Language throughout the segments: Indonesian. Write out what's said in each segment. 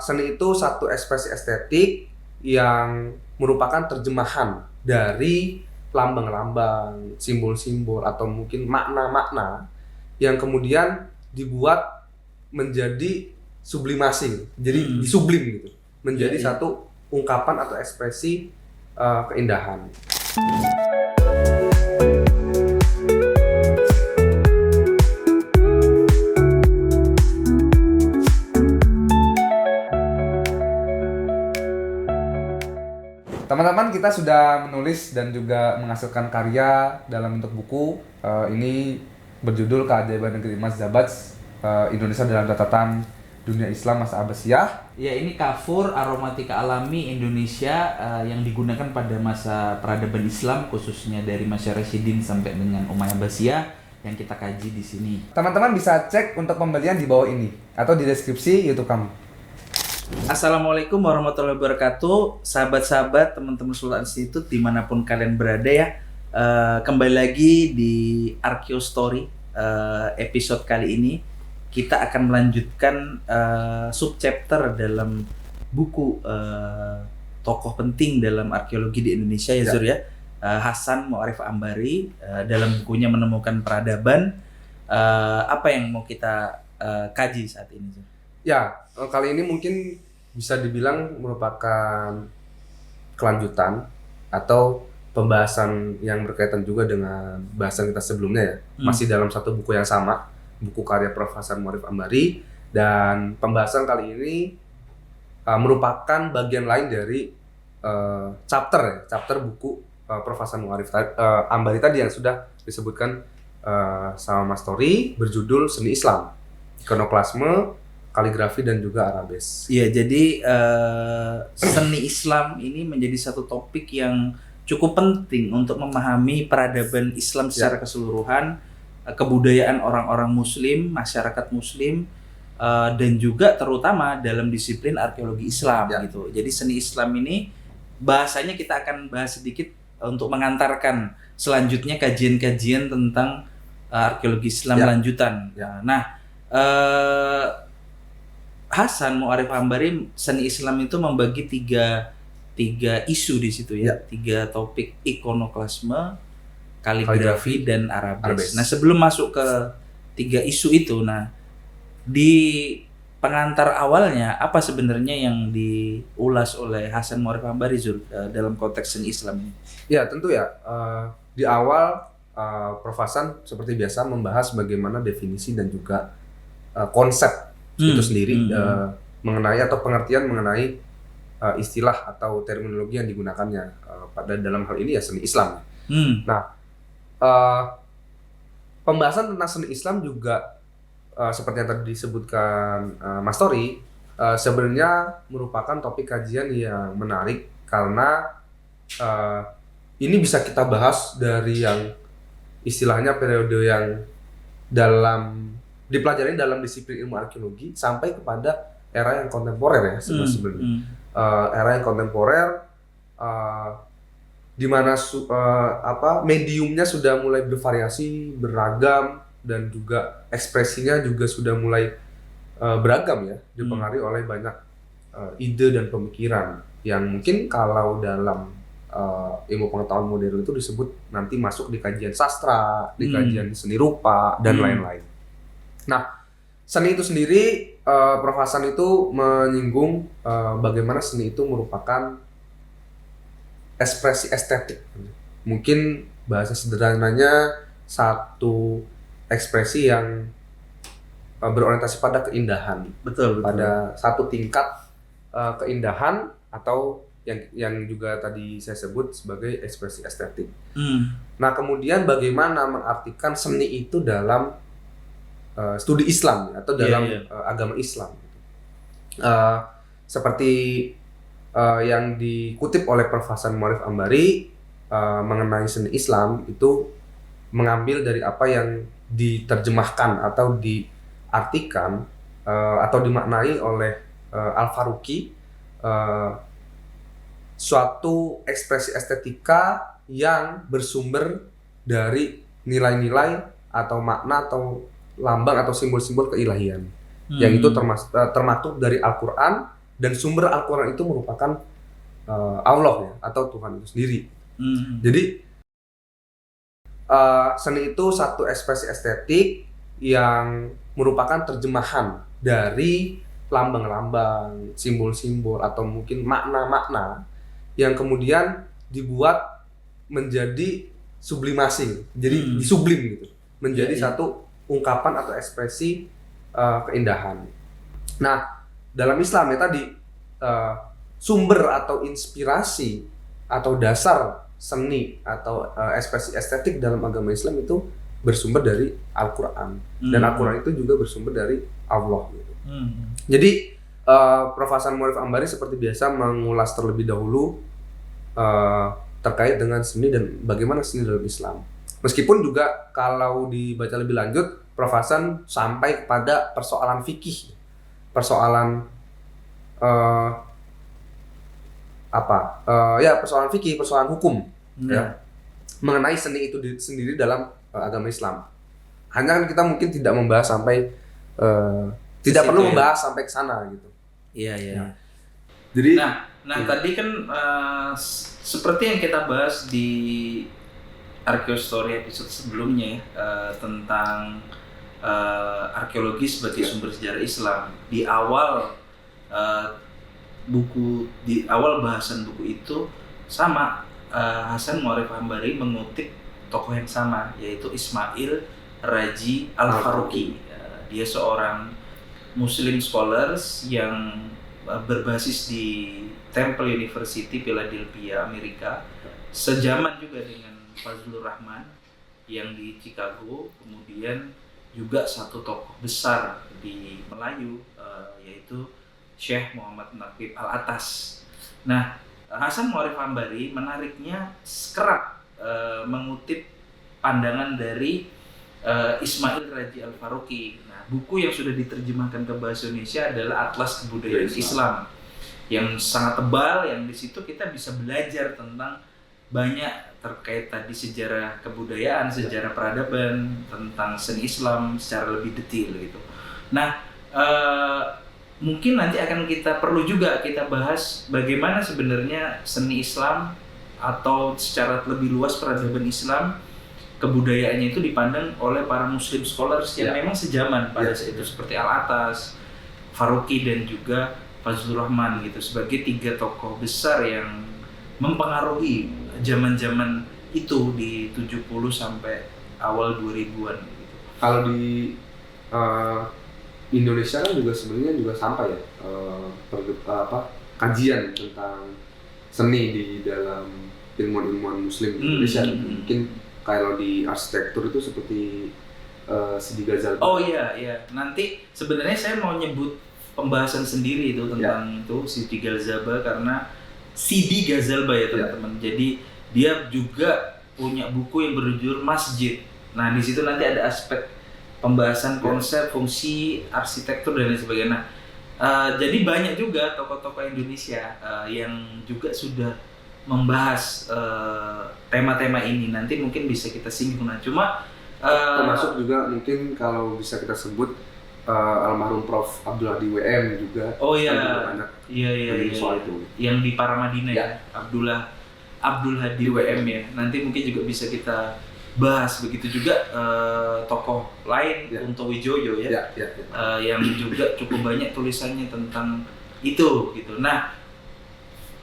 seni itu satu ekspresi estetik yang merupakan terjemahan dari lambang-lambang, simbol-simbol atau mungkin makna-makna yang kemudian dibuat menjadi sublimasi, jadi disublim gitu, menjadi satu ungkapan atau ekspresi keindahan. Teman-teman, kita sudah menulis dan juga menghasilkan karya dalam bentuk buku. Ini berjudul Keajaiban Negeri Emas Zabaj, Indonesia dalam Catatan Dunia Islam Masa Abbasiyah. Ya, ini kafur aromatika alami Indonesia yang digunakan pada masa peradaban Islam, khususnya dari Masyar Rasyidin sampai dengan Umayyah Abbasiyah yang kita kaji di sini. Teman-teman bisa cek untuk pembelian di bawah ini atau di deskripsi YouTube kami. Assalamualaikum warahmatullahi wabarakatuh, sahabat-sahabat teman-teman Sultan Institute dimanapun kalian berada ya. Kembali lagi di Archeo Story. Episode kali ini kita akan melanjutkan subchapter dalam buku tokoh penting dalam arkeologi di Indonesia ya Zur ya. Hasan Mu'arif Ambari dalam bukunya Menemukan Peradaban. Apa yang mau kita kaji saat ini Zur? Ya, kali ini mungkin bisa dibilang merupakan kelanjutan atau pembahasan yang berkaitan juga dengan bahasan kita sebelumnya ya. Masih dalam satu buku yang sama, buku karya Prof. Hasan Mu'arif Ambari, dan pembahasan kali ini merupakan bagian lain dari chapter buku Prof. Hasan Mu'arif Ambari tadi yang sudah disebutkan sama Mas Tori, berjudul Seni Islam, Ikonoklasme, Kaligrafi dan juga Arabes. Iya, jadi seni Islam ini menjadi satu topik yang cukup penting untuk memahami peradaban Islam secara keseluruhan, kebudayaan orang-orang Muslim, masyarakat Muslim, dan juga terutama dalam disiplin arkeologi Islam gitu. Jadi seni Islam ini bahasanya kita akan bahas sedikit untuk mengantarkan selanjutnya kajian-kajian tentang arkeologi Islam lanjutan. Nah, Hasan Mu'arif Ambari seni Islam itu membagi tiga isu di situ ya, tiga topik: ikonoklasme, kaligrafi dan Arabes. Nah, sebelum masuk ke tiga isu itu, nah di pengantar awalnya apa sebenarnya yang diulas oleh Hasan Mu'arif Ambari dalam konteks seni Islam ini? Ya, tentu ya. Di awal Prof. Hasan seperti biasa membahas bagaimana definisi dan juga konsep itu sendiri mengenai atau pengertian mengenai istilah atau terminologi yang digunakannya pada dalam hal ini ya seni Islam. Nah, pembahasan tentang seni Islam juga seperti yang tadi disebutkan Mas Tori, sebenarnya merupakan topik kajian yang menarik karena ini bisa kita bahas dari yang istilahnya periode yang dipelajari dalam disiplin ilmu arkeologi sampai kepada era yang kontemporer ya sebenarnya. Era yang kontemporer di mana mediumnya sudah mulai bervariasi, beragam, dan juga ekspresinya juga sudah mulai beragam ya, dipengaruhi oleh banyak ide dan pemikiran yang mungkin kalau dalam ilmu pengetahuan modern itu disebut nanti masuk di kajian sastra, di kajian seni rupa dan lain-lain. Nah, seni itu sendiri, Prof. Hasan itu menyinggung bagaimana seni itu merupakan ekspresi estetik. Mungkin bahasa sederhananya satu ekspresi yang berorientasi pada keindahan. Betul. Pada satu tingkat keindahan atau yang juga tadi saya sebut sebagai ekspresi estetik. Nah, kemudian bagaimana mengartikan seni itu dalam studi Islam atau dalam agama Islam. Seperti yang dikutip oleh Prof. Hasan Mu'arif Ambari mengenai seni Islam itu mengambil dari apa yang diterjemahkan atau diartikan atau dimaknai oleh Al-Faruqi, suatu ekspresi estetika yang bersumber dari nilai-nilai atau makna atau lambang atau simbol-simbol keilahian. yang itu termaktub dari Al-Quran, dan sumber Al-Quran itu merupakan Allah ya, atau Tuhan itu sendiri. Jadi seni itu satu ekspresi estetik yang merupakan terjemahan dari lambang-lambang, simbol-simbol, atau mungkin makna-makna yang kemudian dibuat menjadi sublimasi, jadi disublim gitu, menjadi satu ungkapan atau ekspresi keindahan. Nah, dalam Islam ya tadi sumber atau inspirasi atau dasar seni atau ekspresi estetik dalam agama Islam itu bersumber dari Al-Quran, dan Al-Quran itu juga bersumber dari Allah gitu. Jadi Prof. Hasan Muarif Ambari seperti biasa mengulas terlebih dahulu terkait dengan seni dan bagaimana seni dalam Islam. Meskipun juga kalau dibaca lebih lanjut, Prof. Hasan sampai kepada persoalan fikih, persoalan persoalan fikih, persoalan hukum ya, mengenai seni itu sendiri dalam agama Islam. Hanya kan kita mungkin tidak membahas sampai tidak perlu membahas sampai ke sana gitu. Iya. Jadi tadi kan seperti yang kita bahas di Arkeostory episode sebelumnya tentang arkeologi sebagai sumber sejarah Islam. Di awal bahasan buku itu sama, Hasan Muarif Ambari mengutip tokoh yang sama, yaitu Ismail Raji Al-Faruqi. Dia seorang Muslim scholars yang berbasis di Temple University Philadelphia, Amerika, sejaman juga dengan Fazlur Rahman yang di Chicago, kemudian juga satu tokoh besar di Melayu, yaitu Syekh Muhammad Naqib Al-Atas. Nah, Hasan Muarif Ambari menariknya kerap mengutip pandangan dari Ismail Raji Al-Faruqi. Nah, buku yang sudah diterjemahkan ke bahasa Indonesia adalah Atlas Kebudayaan Islam yang sangat tebal, yang di situ kita bisa belajar tentang banyak terkait tadi sejarah kebudayaan, sejarah peradaban, tentang seni Islam secara lebih detail gitu. Nah, mungkin nanti akan kita perlu juga kita bahas bagaimana sebenarnya seni Islam atau secara lebih luas peradaban Islam, kebudayaannya itu dipandang oleh para Muslim scholars yang memang sejaman pada saat itu, seperti Al-Atas, Faruqi, dan juga Fazlur Rahman gitu, sebagai tiga tokoh besar yang mempengaruhi zaman-zaman itu di 70 sampai awal 2000-an gitu. Kalau di Indonesia kan juga sebenarnya juga sampai ya kajian tentang seni di dalam ilmuwan-ilmuwan Muslim di Indonesia. Mungkin kalau di arsitektur itu seperti Sidi Ghazal. Oh iya. Nanti sebenarnya saya mau nyebut pembahasan sendiri itu tentang itu Sidi Ghazalba, karena Sidi Ghazalba ya teman-teman. Jadi dia juga punya buku yang berjudul Masjid. Nah, di situ nanti ada aspek pembahasan konsep, fungsi, arsitektur dan lain sebagainya. Jadi banyak juga tokoh-tokoh Indonesia yang juga sudah membahas tema-tema ini. Nanti mungkin bisa kita singgung. Nah, cuma termasuk juga mungkin kalau bisa kita sebut almarhum Prof. Abdul Hadi WM juga. Oh iya. Iya. Soal itu. Yang di Paramadina ya. Abdul Hadi WM ya. Nanti mungkin juga bisa kita bahas. Begitu juga tokoh lain, Kunto Wijoyo ya. Yang juga cukup banyak tulisannya tentang itu gitu. Nah,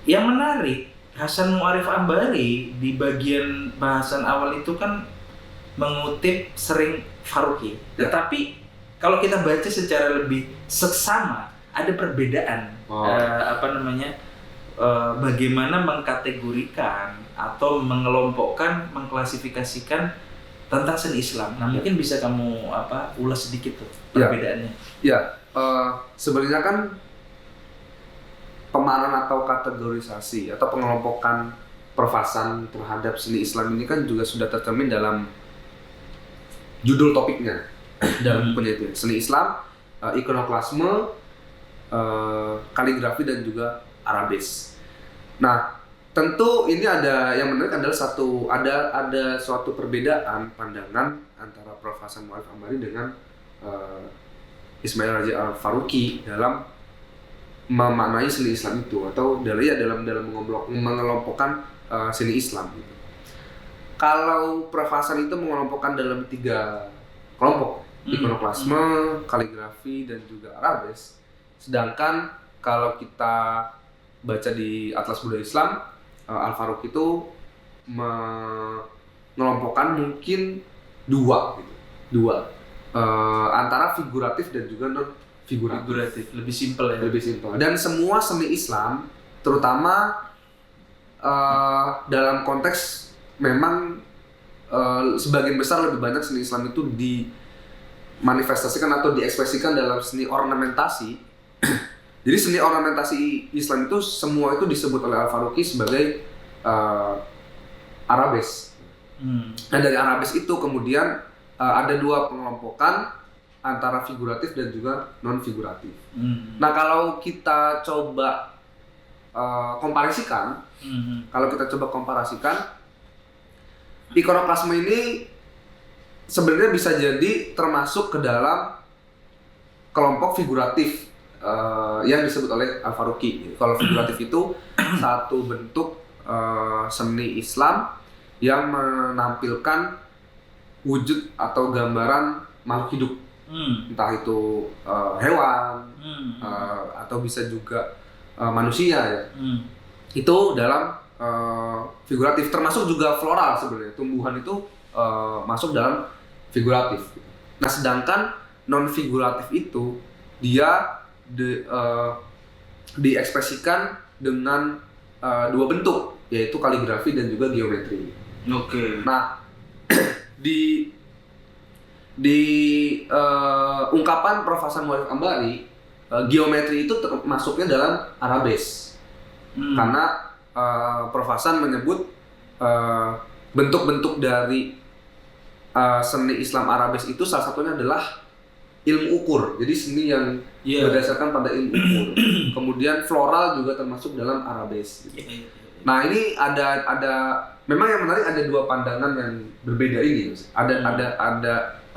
yang menarik, Hasan Muarif Ambari di bagian bahasan awal itu kan mengutip sering Faruqi. Tetapi kalau kita baca secara lebih seksama, ada perbedaan bagaimana mengkategorikan atau mengelompokkan, mengklasifikasikan tentang seni Islam. Nah, mungkin bisa kamu ulas sedikit tuh perbedaannya. Sebenarnya kan pemahaman atau kategorisasi atau pengelompokan perfasan terhadap seni Islam ini kan juga sudah tercermin dalam judul topiknya dalam bukunya itu, seni Islam, ikonoklasme, kaligrafi, dan juga Arabis. Nah, tentu ini ada yang menarik adalah ada suatu perbedaan pandangan antara Prof. Hasan Muarif Ambari dengan Ismail Raja Al-Faruqi dalam memaknai seni Islam itu, atau dalam mengelompokkan seni Islam gitu. Kalau Prof. Hasan itu mengelompokkan dalam 3 kelompok, ikonoklasme, kaligrafi, dan juga Arabes. Sedangkan kalau kita baca di Atlas Budaya Islam, Al-Faruqi itu mengelompokkan mungkin 2 gitu. Antara figuratif dan juga non figuratif. Lebih simpel ya. Lebih simpel. Dan semua seni Islam, terutama dalam konteks memang sebagian besar lebih banyak seni Islam itu dimanifestasikan atau diekspresikan dalam seni ornamentasi. Jadi seni ornamentasi Islam itu semua itu disebut oleh Al-Faruqi sebagai Arabes. Nah dari Arabes itu kemudian ada 2 pengelompokan antara figuratif dan juga non figuratif. Nah kalau kita coba komparasikan, ikonoklasme ini sebenarnya bisa jadi termasuk ke dalam kelompok figuratif yang disebut oleh Al-Faruqi. Kalau figuratif itu satu bentuk seni Islam yang menampilkan wujud atau gambaran makhluk hidup, entah itu hewan atau bisa juga manusia ya. Itu dalam figuratif, termasuk juga floral sebenarnya, tumbuhan itu masuk dalam figuratif. Nah sedangkan non figuratif itu dia diekspresikan dengan 2 bentuk, yaitu kaligrafi dan juga geometri. Nah di ungkapan Prof. Hasan Muarif Ambari, geometri itu masuknya dalam Arabes. Karena Prof. Hasan menyebut bentuk-bentuk dari seni Islam Arabes itu salah satunya adalah ilmu ukur. Jadi seni yang berdasarkan pada ilmu ukur. Kemudian floral juga termasuk dalam Arabes. Gitu. Nah ini ada memang yang menarik, ada 2 pandangan yang berbeda ini. Ada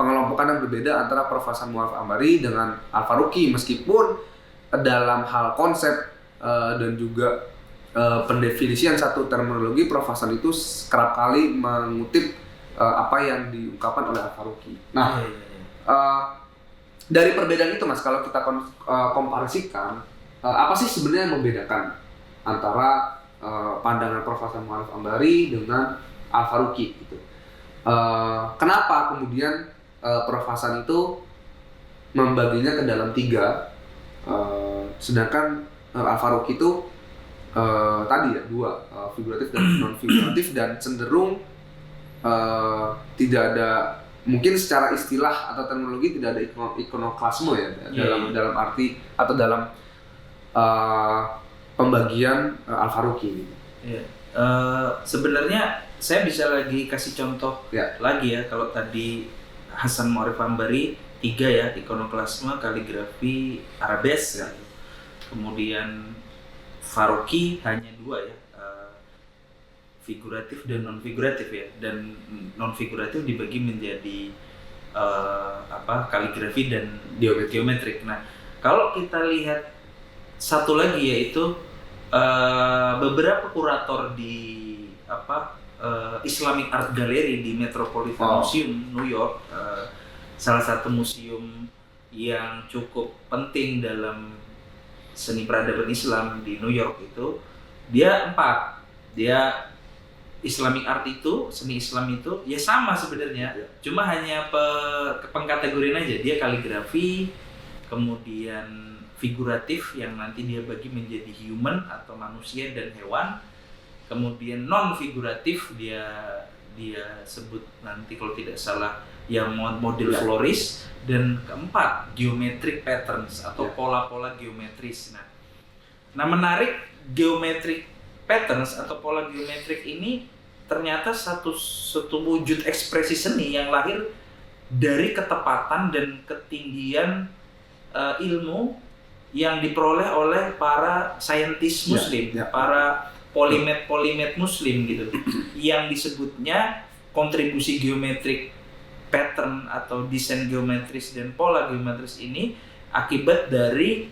pengelompokan yang berbeda antara Prof. Hasan Muarif Ambari dengan Al-Faruqi, meskipun dalam hal konsep dan juga pendefinisian satu terminologi, Prof. Hasan itu kerap kali mengutip apa yang diungkapkan oleh Al-Faruqi. Nah, dari perbedaan itu Mas, kalau kita komparasikan, apa sih sebenarnya yang membedakan antara pandangan Prof. Hasan Muarif Ambari dengan Al-Faruqi gitu? Kenapa kemudian Prof. Hasan itu membaginya ke dalam 3, sedangkan Al-Faruqi itu tadi ya 2, figuratif dan non figuratif, dan cenderung tidak ada, mungkin secara istilah atau terminologi tidak ada ikonoklasme ya, dalam arti atau dalam pembagian Al-Faruqi. Sebenarnya saya bisa lagi kasih contoh lagi ya. Kalau tadi Hasan Muarif Ambari 3 ya, ikonoklasme, kaligrafi, Arabes ya. Kemudian Faruqi hanya 2 ya, figuratif dan non figuratif ya. Dan non figuratif dibagi menjadi kaligrafi dan geometrik. Nah kalau kita lihat satu lagi, yaitu beberapa kurator di Islamic Art Gallery di Metropolitan Museum New York, salah satu museum yang cukup penting dalam seni peradaban Islam di New York itu, dia 4. Dia Islamic Art itu, seni Islam itu ya sama sebenarnya, cuma hanya pengkategorian aja. Dia kaligrafi, kemudian figuratif yang nanti dia bagi menjadi human atau manusia dan hewan, kemudian non figuratif dia sebut nanti kalau tidak salah yang model floris, dan keempat geometric patterns atau pola-pola geometris. Nah menarik, geometric patterns atau pola geometrik ini ternyata satu wujud ekspresi seni yang lahir dari ketepatan dan ketinggian ilmu yang diperoleh oleh para saintis Muslim, para polimet Muslim gitu, yang disebutnya kontribusi geometrik pattern atau desain geometris dan pola geometris ini akibat dari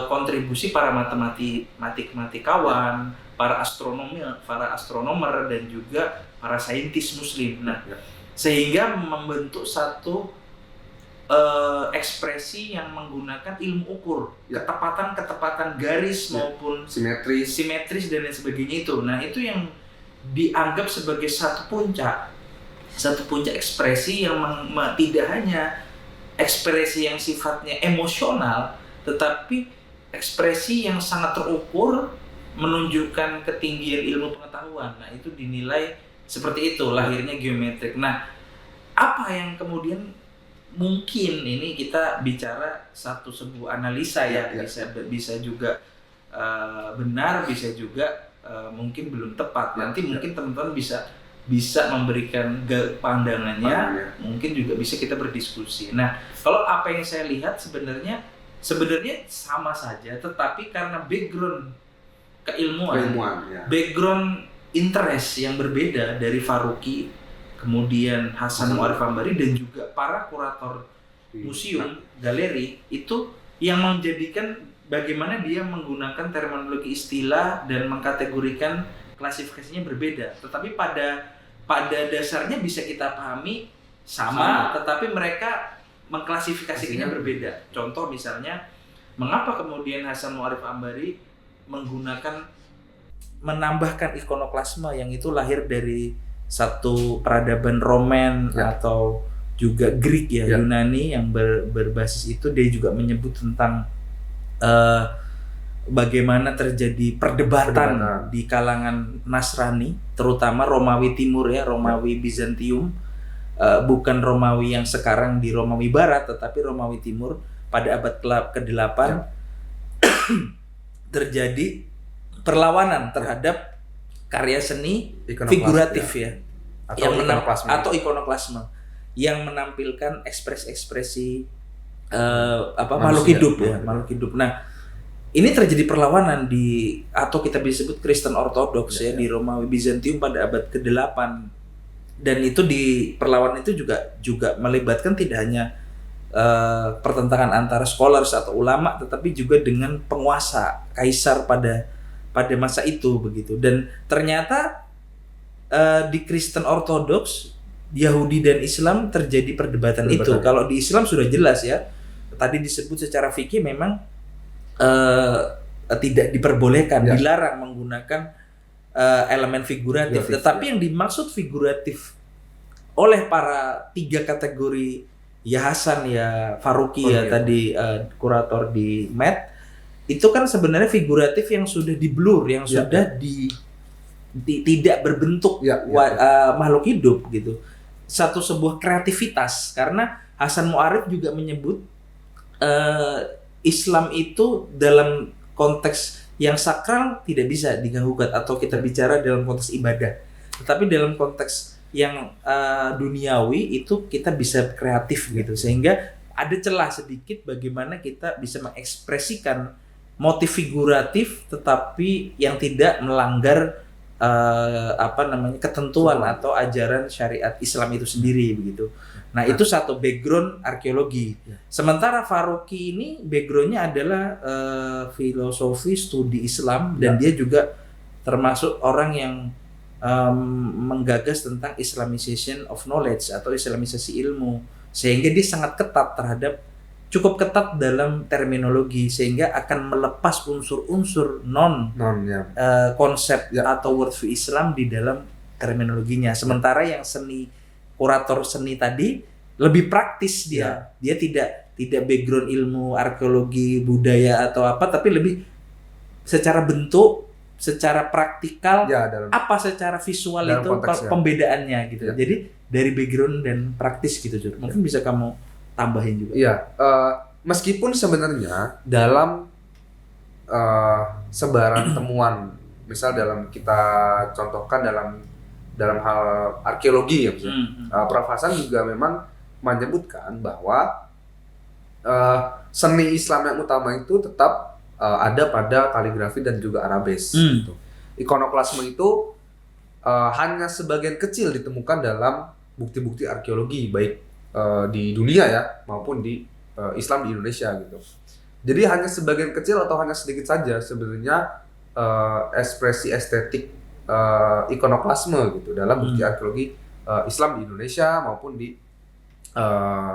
kontribusi para matematikawan, para astronomer dan juga para saintis Muslim. Nah, sehingga membentuk satu ekspresi yang menggunakan ilmu ukur, ketepatan garis maupun simetris dan lain sebagainya itu. Nah, itu yang dianggap sebagai satu puncak ekspresi yang tidak hanya ekspresi yang sifatnya emosional, tetapi ekspresi yang sangat terukur, menunjukkan ketinggian ilmu pengetahuan. Nah, itu dinilai seperti itu lahirnya geometrik. Nah, apa yang kemudian mungkin ini kita bicara sebuah analisa ya. Bisa juga benar, bisa juga mungkin belum tepat. Nanti mungkin teman-teman bisa memberikan pandangannya, mungkin juga bisa kita berdiskusi. Nah, kalau apa yang saya lihat sebenarnya sama saja, tetapi karena background keilmuan background interest yang berbeda dari Faruqi, kemudian Hasan Mu'arif Ambari dan juga para kurator museum, galeri, itu yang menjadikan bagaimana dia menggunakan terminologi istilah dan mengkategorikan klasifikasinya berbeda. Tetapi pada dasarnya bisa kita pahami sama. Tetapi mereka mengklasifikasinya berbeda. Contoh misalnya, mengapa kemudian Hasan Mu'arif Ambari menambahkan ikonoklasme yang itu lahir dari satu peradaban Roman atau juga Greek Yunani yang berbasis itu. Dia juga menyebut tentang bagaimana terjadi perdebatan di kalangan Nasrani, terutama Romawi Timur Romawi Bizantium, bukan Romawi yang sekarang di Romawi Barat, tetapi Romawi Timur pada abad ke-8 terjadi perlawanan terhadap karya seni figuratif atau ikonoklasme yang menampilkan ekspresi makhluk hidup. Nah, ini terjadi perlawanan atau kita bisa sebut Kristen Ortodoks di Romawi Bizantium pada abad ke-8. Dan itu perlawanan itu juga melibatkan tidak hanya pertentangan antara scholars atau ulama, tetapi juga dengan penguasa kaisar pada masa itu begitu. Dan ternyata di Kristen Ortodoks, Yahudi dan Islam terjadi perdebatan itu. Kalau di Islam sudah jelas tadi disebut secara fikih memang tidak diperbolehkan, dilarang menggunakan elemen figuratif. Tetapi yang dimaksud figuratif oleh para 3 kategori Hasan Faruqi tadi kurator di Met, itu kan sebenarnya figuratif yang sudah di-blur, yang sudah tidak berbentuk makhluk hidup gitu. Sebuah kreativitas, karena Hasan Mu'arif juga menyebut Islam itu dalam konteks yang sakral tidak bisa diganggukan, atau kita bicara dalam konteks ibadah. Tetapi dalam konteks yang duniawi itu kita bisa kreatif gitu, sehingga ada celah sedikit bagaimana kita bisa mengekspresikan motif figuratif tetapi yang tidak melanggar ketentuan atau ajaran syariat Islam itu sendiri begitu. Nah, itu satu background arkeologi. Sementara Faruqi ini backgroundnya adalah filosofi studi Islam, dan dia juga termasuk orang yang menggagas tentang Islamization of knowledge atau Islamisasi ilmu, sehingga dia sangat cukup ketat dalam terminologi, sehingga akan melepas unsur-unsur konsep atau worldview Islam di dalam terminologinya. Sementara yang kurator seni tadi lebih praktis, dia tidak background ilmu arkeologi budaya atau apa, tapi lebih secara bentuk, secara praktikal, secara visual dalam itu pembedaannya gitu. Jadi dari background dan praktis gitu, mungkin bisa kamu tambahin juga. Meskipun sebenarnya dalam sebaran temuan, misal kita contohkan dalam hal arkeologi Prof. Hasan juga memang menyebutkan bahwa seni Islam yang utama itu tetap ada pada kaligrafi dan juga arabes. Gitu. Ikonoklasme itu hanya sebagian kecil ditemukan dalam bukti-bukti arkeologi, baik di dunia maupun di Islam di Indonesia gitu. Jadi hanya sebagian kecil atau hanya sedikit saja sebenarnya ekspresi estetik ikonoklasme gitu dalam bukti arkeologi Islam di Indonesia maupun di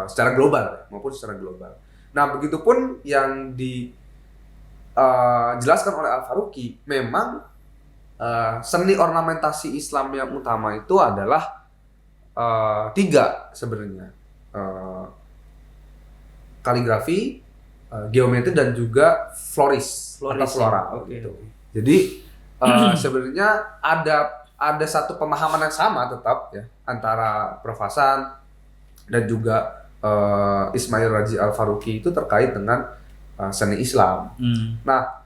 secara global maupun secara global. Nah, begitupun yang dijelaskan oleh Al-Faruqi, memang seni ornamentasi Islam yang utama itu adalah 3 sebenarnya. Kaligrafi, geometri dan juga floris atau floral gitu. Jadi sebenarnya ada satu pemahaman yang sama tetap ya antara Prof. Hasan dan juga Ismail Radzi Al-Faruqi itu terkait dengan seni Islam. Nah,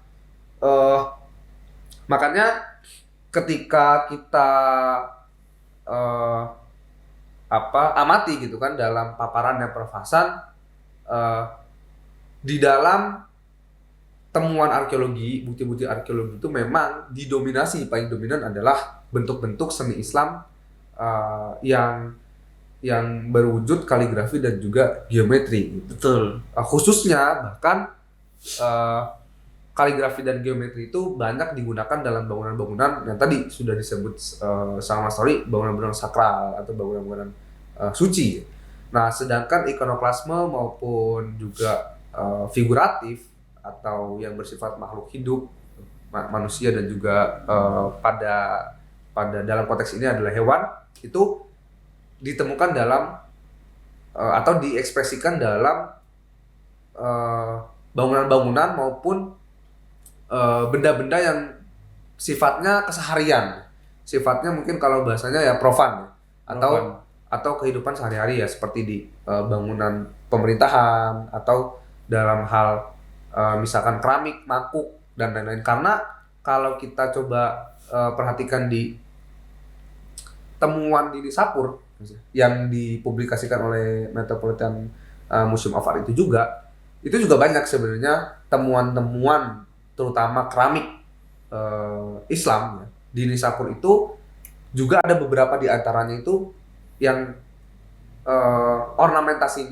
makanya ketika kita amati gitu kan dalam paparannya Prof. Hasan di dalam temuan arkeologi, bukti-bukti arkeologi itu memang didominasi, paling dominan adalah bentuk-bentuk seni Islam yang berwujud kaligrafi dan juga geometri. Betul. Khususnya bahkan kaligrafi dan geometri itu banyak digunakan dalam bangunan-bangunan yang tadi sudah disebut sama Mas Tori, bangunan-bangunan sakral atau bangunan-bangunan suci. Nah, sedangkan ikonoklasme maupun juga figuratif atau yang bersifat makhluk hidup, manusia dan juga pada dalam konteks ini adalah hewan, itu ditemukan dalam atau diekspresikan dalam bangunan-bangunan maupun benda-benda yang sifatnya keseharian, sifatnya mungkin kalau bahasanya ya profan atau kehidupan sehari-hari ya, seperti di bangunan pemerintahan atau dalam hal misalkan keramik, makuk dan lain-lain. Karena kalau kita coba perhatikan di temuan di Nishapur yang dipublikasikan oleh Metropolitan Museum of Art itu juga banyak sebenarnya temuan-temuan terutama keramik Islam ya. Di Nishapur itu juga ada beberapa di antaranya itu yang ornamentasi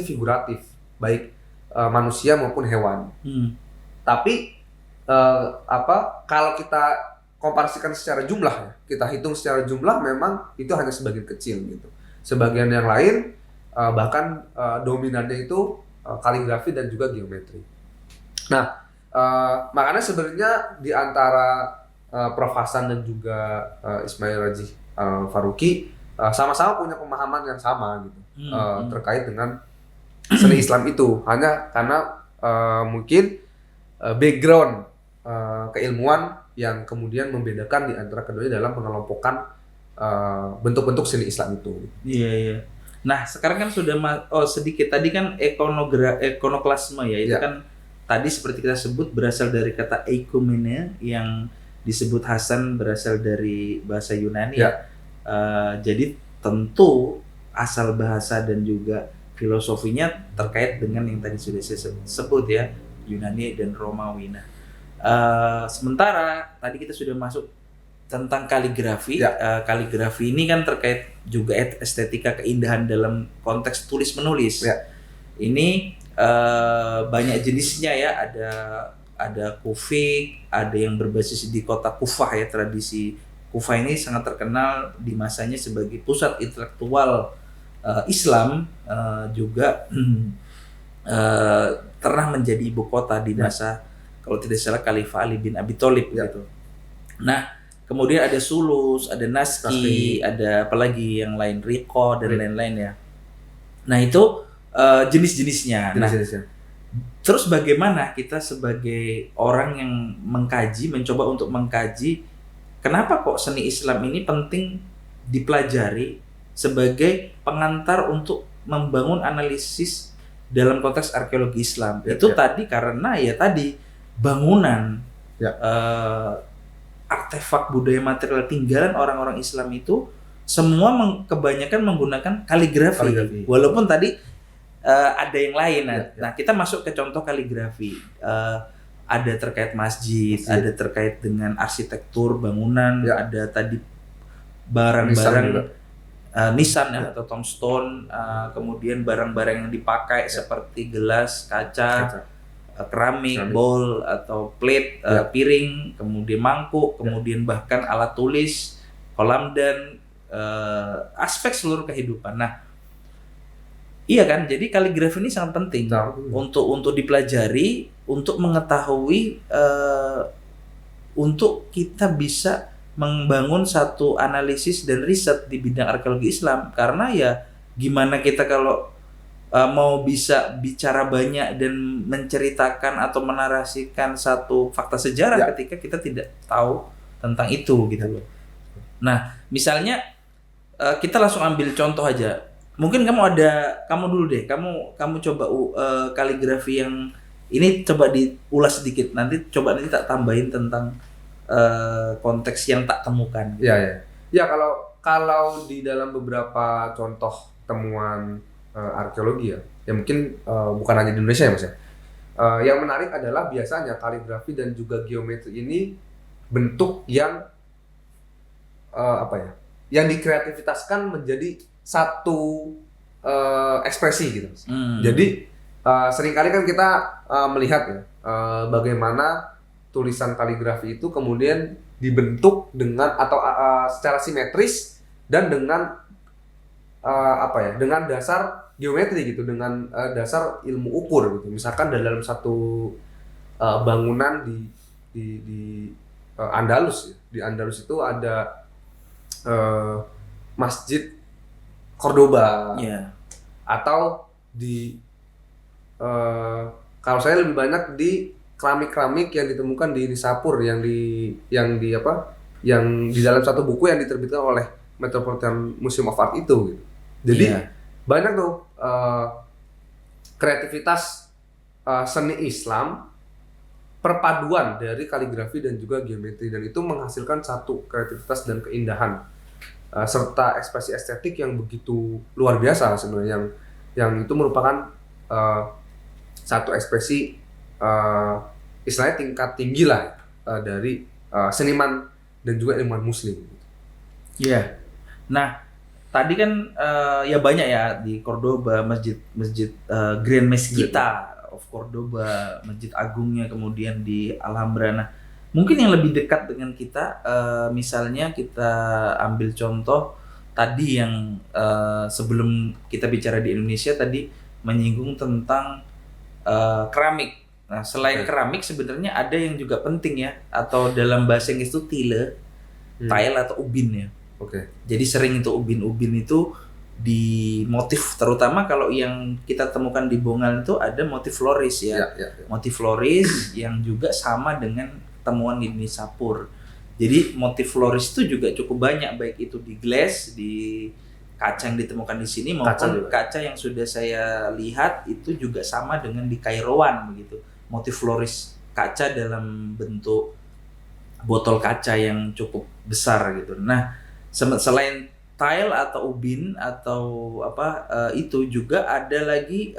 figuratif, baik manusia maupun hewan. Tapi kalau kita komparasikan secara jumlah ya, kita hitung secara jumlah memang itu hanya sebagian kecil gitu. Sebagian yang lain bahkan dominannya itu kaligrafi dan juga geometri. Nah, makanya sebenarnya di antara Prof. Hasan dan juga Ismail Radzi Al-Faruqi sama-sama punya pemahaman yang sama gitu terkait dengan seni Islam itu, hanya karena mungkin background keilmuan yang kemudian membedakan di antara keduanya dalam pengelompokan bentuk-bentuk seni Islam itu. Iya. Nah, sekarang kan sudah sedikit tadi kan ikonoklasme ya, itu kan tadi seperti kita sebut berasal dari kata eikumene yang disebut Hasan berasal dari bahasa Yunani ya. Jadi tentu asal bahasa dan juga filosofinya terkait dengan yang tadi sudah saya sebut ya, Yunani dan Romawi. Nah, sementara tadi kita sudah masuk tentang kaligrafi. Kaligrafi ini kan terkait juga estetika keindahan dalam konteks tulis menulis. Ini banyak jenisnya ya, ada kufik, ada yang berbasis di kota Kufah ya. Tradisi Kufah ini sangat terkenal di masanya sebagai pusat intelektual Islam, juga pernah menjadi ibu kota di masa kalau tidak salah Khalifah Ali bin Abi Thalib gitu. Nah, kemudian ada sulus, ada naski, ada apalagi yang lain, riqo dan lain-lain ya. Nah, itu jenis-jenisnya. Nah, terus bagaimana kita sebagai orang yang mencoba untuk mengkaji kenapa kok seni Islam ini penting dipelajari sebagai pengantar untuk membangun analisis dalam konteks arkeologi Islam. Itu tadi karena bangunan, artefak budaya material tinggalan orang-orang Islam itu semua kebanyakan menggunakan kaligrafi. Walaupun tadi ada yang lain. Nah, kita masuk ke contoh kaligrafi. Ada terkait masjid, ada terkait dengan arsitektur bangunan, ada tadi barang-barang nisan ya atau tombstone, kemudian barang-barang yang dipakai seperti gelas, kaca, keramik, bowl atau plate, piring, kemudian mangkuk, kemudian bahkan alat tulis, kolam dan aspek seluruh kehidupan. Nah, iya kan? Jadi kaligrafi ini sangat penting untuk dipelajari, untuk mengetahui, untuk kita bisa membangun satu analisis dan riset di bidang arkeologi Islam. Karena ya gimana kita kalau mau bisa bicara banyak dan menceritakan atau menarasikan satu fakta sejarah ketika kita tidak tahu tentang itu gitu loh. Nah, misalnya kita langsung ambil contoh aja. Mungkin kamu dulu deh. Kamu coba kaligrafi yang ini coba diulas sedikit. Nanti tak tambahin tentang konteks yang tak temukan. Ya, kalau di dalam beberapa contoh temuan arkeologi ya mungkin bukan hanya di Indonesia ya Mas ya. Yang menarik adalah biasanya kaligrafi dan juga geometri ini bentuk yang yang dikreativitaskan menjadi satu ekspresi gitu. Jadi seringkali kan kita melihat ya bagaimana tulisan kaligrafi itu kemudian dibentuk dengan atau secara simetris dan dengan dengan dasar geometri gitu, dengan dasar ilmu ukur gitu. Misalkan dalam satu bangunan di Andalus ya. Di Andalus itu ada Masjid Cordoba. Atau di kalau saya lebih banyak di keramik-keramik yang ditemukan di Nisapur yang di dalam satu buku yang diterbitkan oleh Metropolitan Museum of Art itu gitu. Jadi banyak tuh kreativitas seni Islam, perpaduan dari kaligrafi dan juga geometri, dan itu menghasilkan satu kreativitas dan keindahan serta ekspresi estetik yang begitu luar biasa sebenarnya, yang itu merupakan satu ekspresi istilahnya tingkat tinggi lah dari seniman dan juga ilmuwan muslim. Nah, tadi kan ya banyak ya di Cordoba, masjid Grand Mezquita of Cordoba, masjid agungnya, kemudian di Alhambra. Nah, mungkin yang lebih dekat dengan kita, misalnya kita ambil contoh tadi yang sebelum kita bicara di Indonesia tadi menyinggung tentang keramik. Nah, selain keramik sebenarnya ada yang juga penting ya, atau dalam bahasa Inggris itu tile atau ubin ya. Jadi sering itu ubin itu di motif, terutama kalau yang kita temukan di Bongal itu ada motif floris ya. Motif floris yang juga sama dengan temuan di Nisapur. Jadi motif floris itu juga cukup banyak, baik itu di glass, di kaca yang ditemukan di sini maupun kaca yang sudah saya lihat itu juga sama dengan di Kairouan begitu. Motif floris kaca dalam bentuk botol kaca yang cukup besar gitu. Nah, selain tile atau ubin atau itu juga ada lagi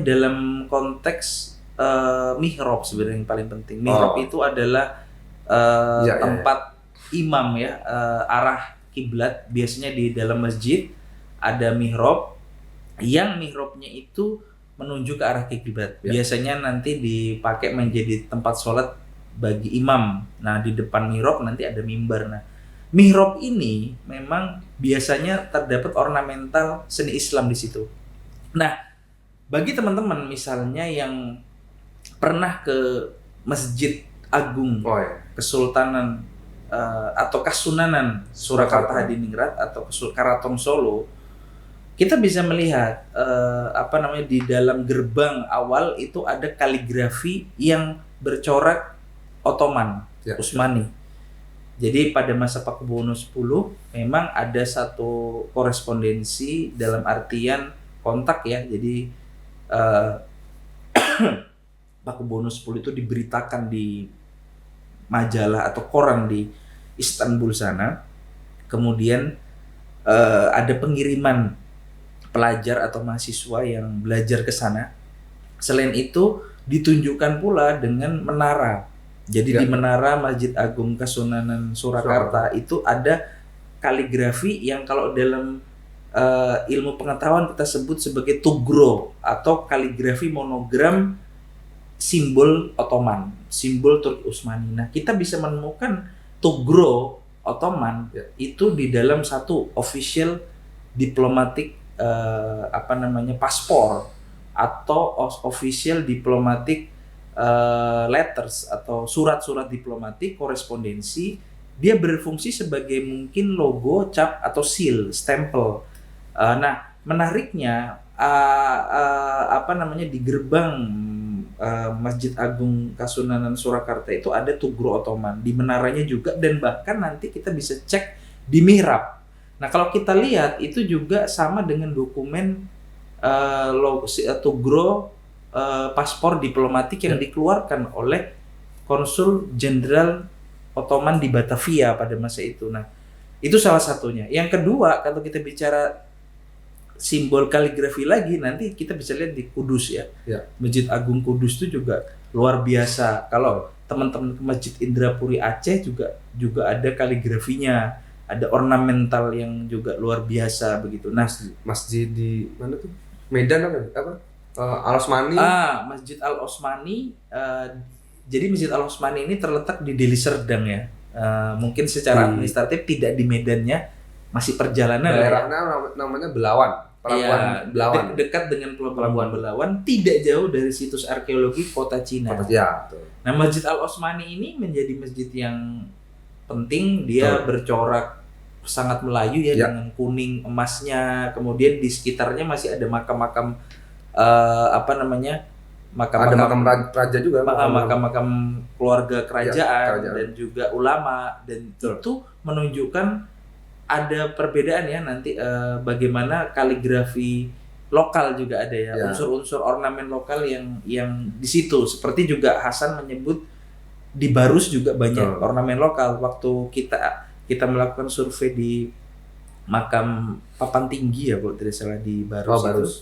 dalam konteks mihrab sebenarnya yang paling penting. Mihrab itu adalah tempat imam ya, arah kiblat. Biasanya di dalam masjid ada mihrab, yang mihrabnya itu menuju ke arah kiblat. Biasanya nanti dipakai menjadi tempat sholat bagi imam. Nah, di depan mihrab nanti ada mimbar. Nah, mihrab ini memang biasanya terdapat ornamental seni Islam di situ. Nah, bagi teman-teman misalnya yang pernah ke Masjid Agung Kesultanan atau Kasunanan Surakarta Hadiningrat atau Karaton Solo, kita bisa melihat di dalam gerbang awal itu ada kaligrafi yang bercorak Ottoman, Utsmani. Jadi pada masa Pakubuwono X memang ada satu korespondensi dalam artian kontak ya. Jadi Pakubuwono X itu diberitakan di majalah atau koran di Istanbul sana. Kemudian ada pengiriman pelajar atau mahasiswa yang belajar ke sana. Selain itu ditunjukkan pula dengan menara. Jadi di menara Masjid Agung Kasunanan Surakarta itu ada kaligrafi yang kalau dalam ilmu pengetahuan kita sebut sebagai tugro atau kaligrafi monogram simbol Ottoman, simbol Turki Utsmani. Nah, kita bisa menemukan tugro Ottoman itu di dalam satu official diplomatic paspor atau official diplomatic letters atau surat-surat diplomatik korespondensi. Dia berfungsi sebagai mungkin logo, cap atau seal, stempel. Nah, menariknya di gerbang Masjid Agung Kasunanan Surakarta itu ada tugro Ottoman di menaranya juga, dan bahkan nanti kita bisa cek di mihrab. Nah, kalau kita lihat itu juga sama dengan dokumen tugro paspor diplomatik yang dikeluarkan oleh Konsul Jenderal Ottoman di Batavia pada masa itu. Nah, itu salah satunya. Yang kedua, kalau kita bicara simbol kaligrafi lagi, nanti kita bisa lihat di Kudus ya. Masjid Agung Kudus itu juga luar biasa. Kalau teman-teman ke Masjid Indrapuri Aceh juga ada kaligrafinya, ada ornamental yang juga luar biasa begitu. Nah, masjid di mana tuh? Medan apa? Al Osmani. Masjid Al Osmani. Jadi Masjid Al Osmani ini terletak di Deli Serdang ya. Mungkin secara administratif tidak di Medannya, masih perjalanan. Daerahnya namanya Belawan. Pelabuhan Belawan. Dekat dengan Pelabuhan Belawan, tidak jauh dari situs arkeologi kota Cina. Nah, Masjid Al Osmani ini menjadi masjid yang penting. Dia bercorak sangat Melayu ya, dengan kuning emasnya. Kemudian di sekitarnya masih ada makam-makam makam raja juga, makam keluarga kerajaan dan juga ulama, dan itu menunjukkan ada perbedaan ya nanti bagaimana kaligrafi lokal juga ada ya, unsur-unsur ornamen lokal yang di situ. Seperti juga Hasan menyebut di Barus juga banyak ornamen lokal. Waktu kita melakukan survei di makam Papan Tinggi ya kalau tidak salah di Barus.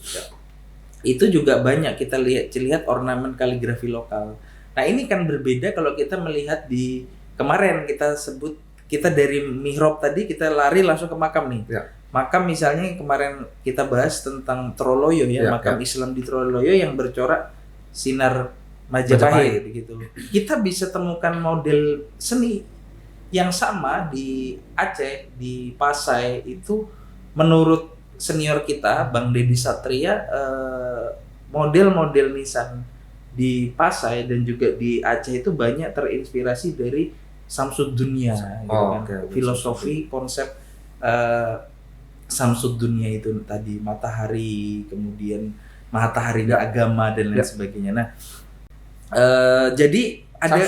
Itu juga banyak kita lihat ornamen kaligrafi lokal. Nah, ini kan berbeda kalau kita melihat di kemarin kita dari mihrab tadi kita lari langsung ke makam nih. Makam misalnya kemarin kita bahas tentang Troloyo ya, makam Islam di Troloyo yang bercorak sinar Majapahit gitu. Kita bisa temukan model seni yang sama di Aceh, di Pasai itu. Menurut senior kita Bang Deddy Satria, model-model nisan di Pasai dan juga di Aceh itu banyak terinspirasi dari Samsuddunya gitu kan. Filosofi konsep Samsuddunya itu tadi, matahari, kemudian matahari agama dan lain sebagainya. Nah, jadi ada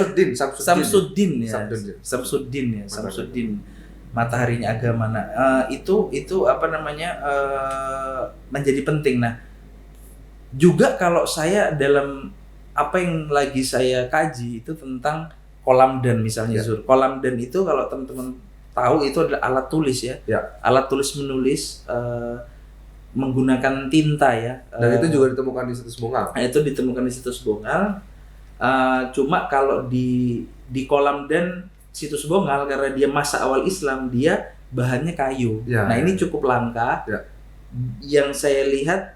Samsuddin, mataharinya agama. Nah, itu menjadi penting. Nah, juga kalau saya dalam apa yang lagi saya kaji itu tentang kolamdan misalnya, Kolamdan itu kalau teman-teman tahu itu adalah alat tulis ya. Alat tulis menulis menggunakan tinta ya. Dan itu juga ditemukan di situs Bongal. Itu ditemukan di situs Bongal. Cuma kalau di Kolamdan situs Bongal, karena dia masa awal Islam, dia bahannya kayu. Nah, ini cukup langka. Yang saya lihat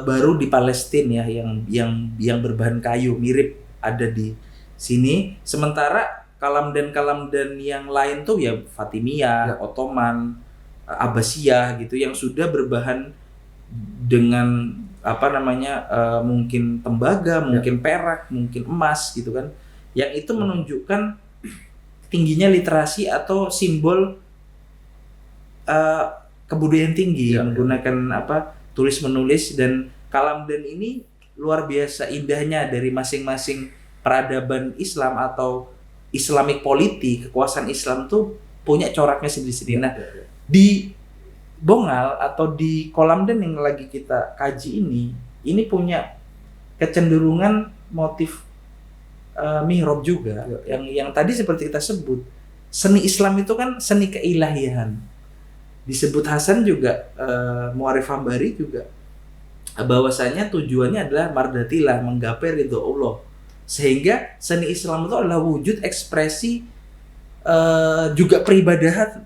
baru di Palestina ya, yang berbahan kayu mirip ada di sini. Sementara kalamdan yang lain tuh ya Fatimiyah, Ottoman, Abbasiyah gitu, yang sudah berbahan dengan mungkin tembaga, mungkin perak, mungkin emas gitu kan. Yang itu menunjukkan tingginya literasi atau simbol kebudayaan tinggi, menggunakan tulis menulis. Dan kalamdan ini luar biasa indahnya dari masing-masing peradaban Islam atau Islamic polity, kekuasaan Islam tuh punya coraknya sendiri-sendiri. Nah, di Bongal atau di Kolamdan yang lagi kita kaji ini punya kecenderungan motif mihrab juga, yang tadi seperti kita sebut, seni Islam itu kan seni keilahian. Disebut Hasan juga, Mu'arif Hambari juga, bahwasanya tujuannya adalah mardatilah, menggapai ridho Allah. Sehingga seni Islam itu adalah wujud ekspresi juga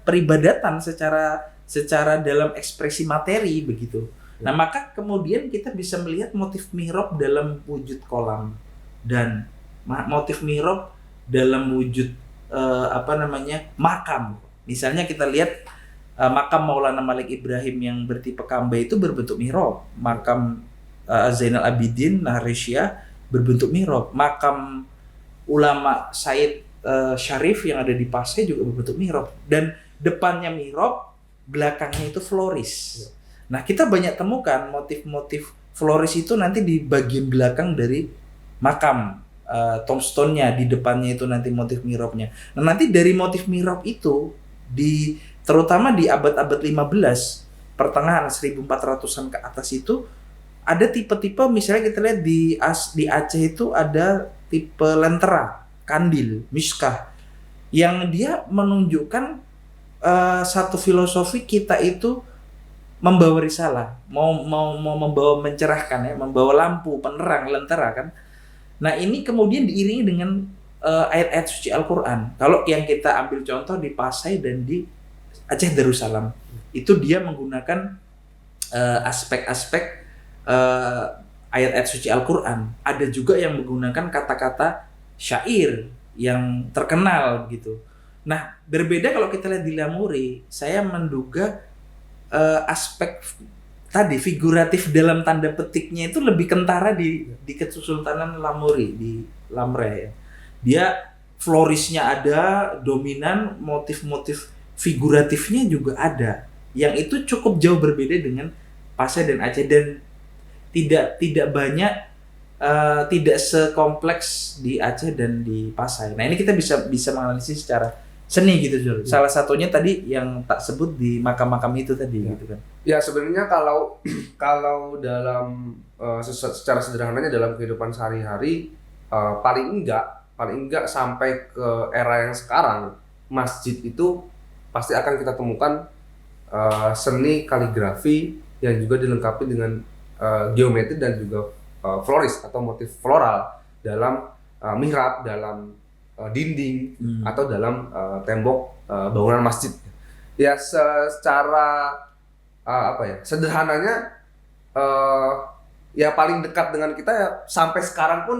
peribadatan secara dalam ekspresi materi begitu. Nah, maka kemudian kita bisa melihat motif mihrab dalam wujud kolam dan motif mihrab dalam wujud makam. Misalnya kita lihat makam Maulana Malik Ibrahim yang bertipe kamba itu berbentuk mihrab. Makam Zainal Abidin Nahrisyah berbentuk mihrab. Makam ulama Said Syarif yang ada di Pasai juga berbentuk mihrab. Dan depannya mihrab, belakangnya itu floris. Nah, kita banyak temukan motif-motif floris itu nanti di bagian belakang dari makam. Tombstone-nya di depannya itu nanti motif mihrabnya. Nah, nanti dari motif mihrab itu terutama di abad-abad 15 pertengahan 1400-an ke atas itu ada tipe-tipe, misalnya kita lihat di Aceh itu ada tipe lentera, kandil, miskah yang dia menunjukkan satu filosofi kita itu membawa risalah, mau membawa mencerahkan ya, membawa lampu, penerang, lentera kan. Nah, ini kemudian diiringi dengan ayat-ayat suci Al-Quran. Kalau yang kita ambil contoh di Pasai dan di Aceh Darussalam, itu dia menggunakan aspek-aspek ayat-ayat suci Al-Quran. Ada juga yang menggunakan kata-kata syair yang terkenal gitu. Nah, berbeda kalau kita lihat di Lamuri, saya menduga aspek tadi figuratif dalam tanda petiknya itu lebih kentara di Kesultanan Lamuri di Lamre ya. Dia florisnya ada, dominan, motif-motif figuratifnya juga ada. Yang itu cukup jauh berbeda dengan Pasai dan Aceh dan tidak banyak tidak sekompleks di Aceh dan di Pasai. Nah, ini kita bisa menganalisis secara seni gitu, Jul. Salah satunya tadi yang tak sebut di makam-makam itu tadi gitu kan. Ya, sebenarnya kalau dalam secara sederhananya dalam kehidupan sehari-hari paling enggak sampai ke era yang sekarang, masjid itu pasti akan kita temukan seni kaligrafi yang juga dilengkapi dengan geometri dan juga floris atau motif floral dalam mihrab, dalam dinding atau dalam tembok bangunan masjid. Ya, secara sederhananya ya paling dekat dengan kita ya sampai sekarang pun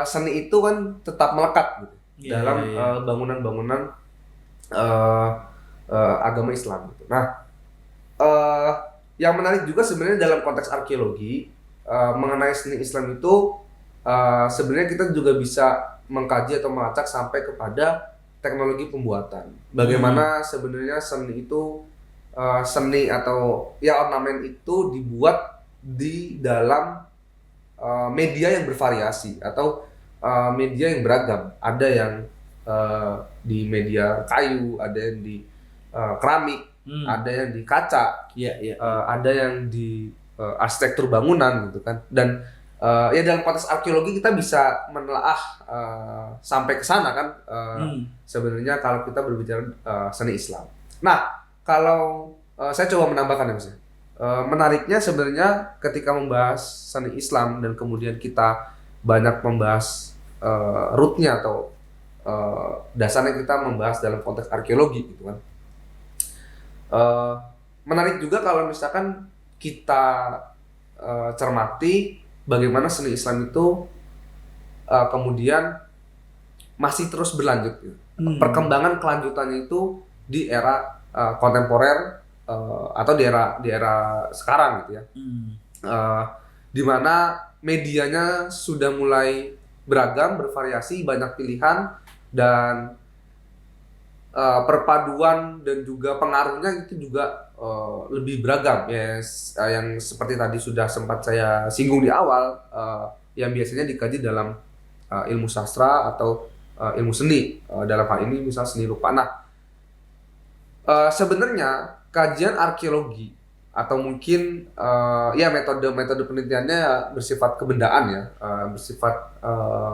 seni itu kan tetap melekat gitu dalam bangunan-bangunan agama Islam gitu. Nah, yang menarik juga sebenarnya dalam konteks arkeologi mengenai seni Islam itu sebenarnya kita juga bisa mengkaji atau melacak sampai kepada teknologi pembuatan. Bagaimana sebenarnya seni itu seni atau ya ornamen itu dibuat di dalam media yang bervariasi atau media yang beragam. Ada yang di media kayu, ada yang di keramik, ada yang di kaca, ada yang di arsitektur bangunan gitu kan. Dan ya dalam konteks arkeologi kita bisa menelaah sampai ke sana kan sebenarnya kalau kita berbicara seni Islam. Nah, kalau saya coba menambahkan ya Mas. Menariknya sebenarnya ketika membahas seni Islam dan kemudian kita banyak membahas rootnya atau dasarnya kita membahas dalam konteks arkeologi gitu kan. Menarik juga kalau misalkan kita cermati bagaimana seni Islam itu kemudian masih terus berlanjut. Perkembangan kelanjutannya itu di era kontemporer atau di era sekarang gitu ya. Di mana medianya sudah mulai beragam, bervariasi, banyak pilihan dan perpaduan dan juga pengaruhnya itu juga lebih beragam ya, yang seperti tadi sudah sempat saya singgung di awal, yang biasanya dikaji dalam ilmu sastra atau ilmu seni, dalam hal ini misal seni rupa. Nah, sebenarnya kajian arkeologi atau mungkin ya metode penelitiannya bersifat kebendaan ya, bersifat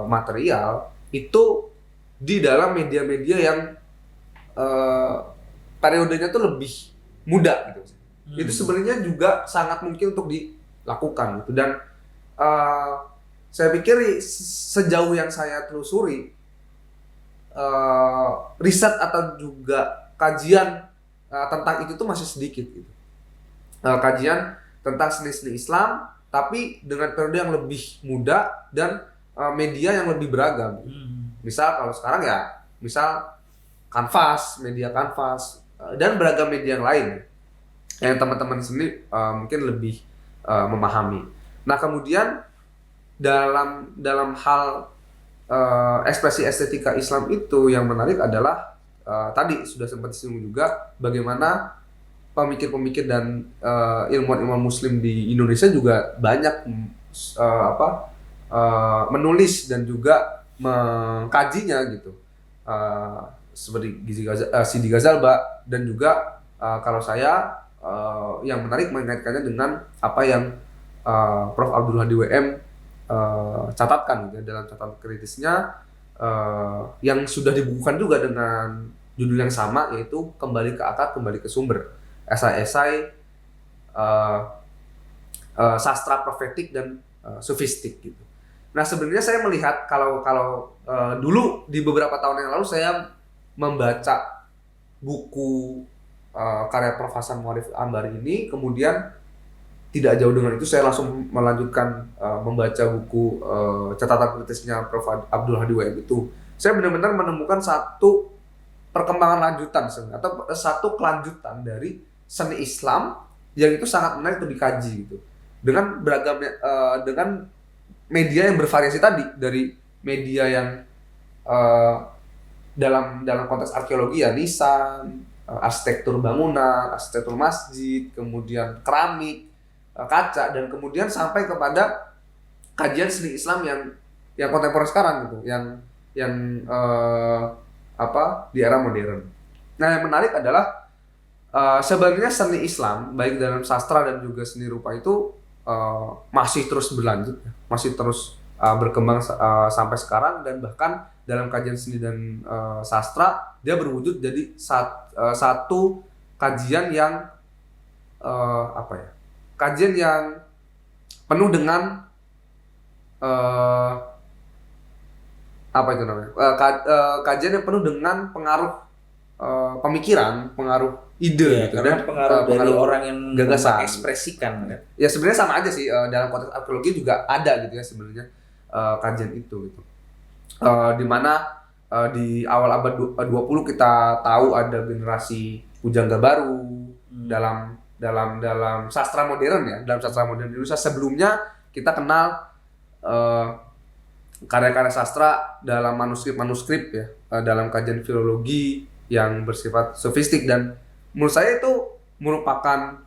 material itu di dalam media-media yang periodenya tuh lebih muda gitu. Itu sebenarnya juga sangat mungkin untuk dilakukan gitu. Dan saya pikir sejauh yang saya telusuri riset atau juga kajian tentang itu tuh masih sedikit gitu. Kajian tentang seni-seni Islam tapi dengan periode yang lebih muda dan media yang lebih beragam. Misal kalau sekarang ya, misal Kanvas, media Kanvas, dan beragam media yang lain yang teman-teman sendiri mungkin lebih memahami. Nah kemudian dalam hal ekspresi estetika Islam itu yang menarik adalah tadi sudah sempat disinggung juga bagaimana pemikir-pemikir dan ilmuwan-ilmuwan Muslim di Indonesia juga banyak menulis dan juga mengkajinya gitu. Seperti Sidi Ghazalba dan juga kalau saya yang menarik mengaitkannya dengan apa yang Prof. Abdul Hadi WM catatkan gitu, dalam catatan kritisnya yang sudah dibukukan juga dengan judul yang sama, yaitu Kembali ke Akar, Kembali ke Sumber, esai-esai sastra profetik dan sofistik gitu. Nah sebenarnya saya melihat kalau dulu di beberapa tahun yang lalu saya membaca buku karya Prof. Hasan Muarif Ambari ini, kemudian tidak jauh dengan itu saya langsung melanjutkan membaca buku catatan kritisnya Prof. Abdul Hadi WM itu. Saya benar-benar menemukan satu perkembangan lanjutan atau satu kelanjutan dari seni Islam yang itu sangat menarik untuk dikaji gitu. Dengan beragam dengan media yang bervariasi tadi, dari media yang dalam konteks arkeologi ya nisan, arsitektur bangunan, arsitektur masjid, kemudian keramik, kaca, dan kemudian sampai kepada kajian seni Islam yang kontemporer sekarang gitu, yang di era modern. Nah yang menarik adalah sebenarnya seni Islam baik dalam sastra dan juga seni rupa itu masih terus berlanjut, masih terus berkembang sampai sekarang, dan bahkan dalam kajian seni dan sastra dia berwujud jadi satu kajian yang kajian yang penuh dengan kajian yang penuh dengan pengaruh pemikiran, pengaruh ide gitu, dan pengaruh dari orang yang gagasan ekspresikan kan. Ya sebenarnya sama aja sih, dalam konteks arkeologi juga ada gitu ya sebenarnya kajian itu gitu. Di mana di awal abad 20 kita tahu ada generasi pujangga baru dalam sastra modern ya, dalam sastra modern Indonesia. Sebelumnya kita kenal karya-karya sastra dalam manuskrip ya, dalam kajian filologi yang bersifat sofistik, dan menurut saya itu merupakan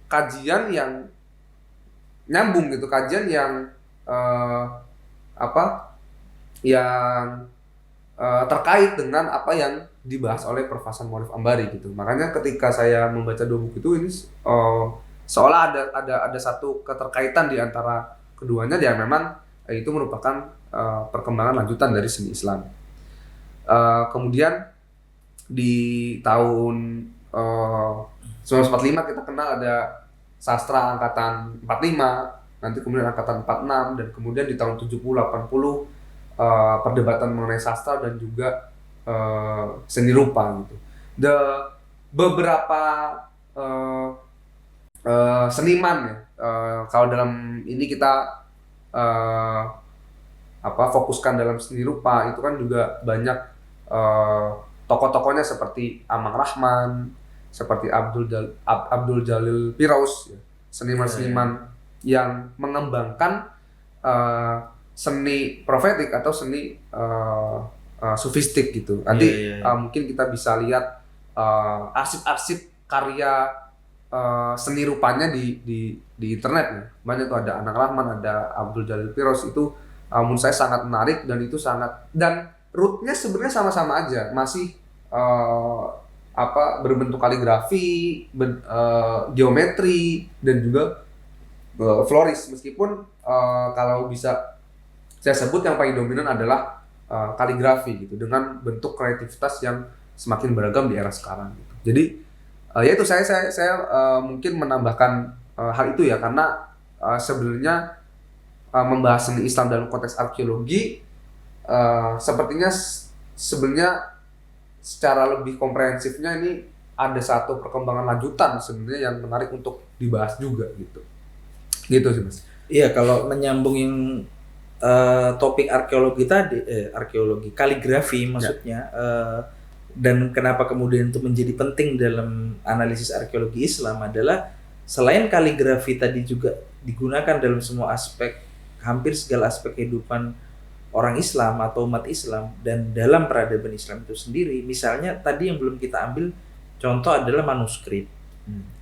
kajian yang nyambung gitu, kajian yang terkait dengan apa yang dibahas oleh Prof. Hasan Muarif Ambari gitu. Makanya ketika saya membaca dua buku itu, ini seolah ada satu keterkaitan di antara keduanya, yang memang itu merupakan perkembangan lanjutan dari seni Islam. Kemudian di tahun 1945 kita kenal ada sastra angkatan 45, nanti kemudian angkatan 46, dan kemudian di tahun 70-80 perdebatan mengenai sastra dan juga seni rupa gitu. Beberapa seniman ya, kalau dalam ini kita fokuskan dalam seni rupa itu kan juga banyak tokoh-tokohnya seperti Amang Rahman, seperti Abdul Jalil Piraus ya, seniman-seniman yang mengembangkan seni profetik atau seni sofistik gitu. Nanti mungkin kita bisa lihat arsip-arsip karya seni rupanya di internet ya. Banyak tuh, ada Anang Rahman, ada Abdul Jalil Piraus. Itu menurut saya sangat menarik, dan itu dan rootnya sebenarnya sama-sama aja, masih berbentuk kaligrafi, geometri, dan juga floris. Meskipun kalau bisa saya sebut yang paling dominan adalah kaligrafi gitu, dengan bentuk kreativitas yang semakin beragam di era sekarang gitu. Jadi yaitu saya mungkin menambahkan hal itu ya, karena sebenarnya membahas seni Islam dalam konteks arkeologi sepertinya sebenarnya secara lebih komprehensifnya ini ada satu perkembangan lanjutan sebenarnya yang menarik untuk dibahas juga gitu sih Mas. Iya, kalau menyambungin topik arkeologi tadi, arkeologi kaligrafi maksudnya, dan kenapa kemudian itu menjadi penting dalam analisis arkeologi Islam adalah selain kaligrafi tadi juga digunakan dalam semua aspek, hampir segala aspek kehidupan orang Islam atau umat Islam dan dalam peradaban Islam itu sendiri. Misalnya tadi yang belum kita ambil contoh adalah manuskrip.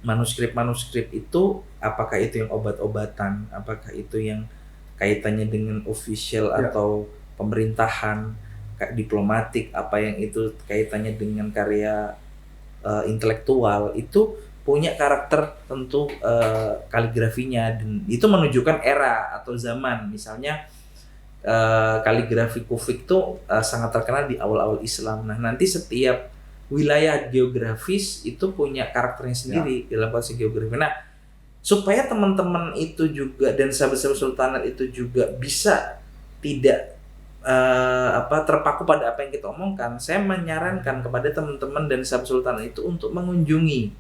Manuskrip itu apakah itu yang obat-obatan, apakah itu yang kaitannya dengan official atau pemerintahan, diplomatik, apa yang itu kaitannya dengan karya intelektual, itu punya karakter tentu kaligrafinya, dan itu menunjukkan era atau zaman. Misalnya kaligrafi kufik itu sangat terkenal di awal-awal Islam. Nah, nanti setiap wilayah geografis itu punya karakternya sendiri dalam konteks geografi. Nah, supaya teman-teman itu juga dan sahabat-sahabat sultanat itu juga bisa tidak terpaku pada apa yang kita omongkan, saya menyarankan kepada teman-teman dan sahabat sultanat itu untuk mengunjungi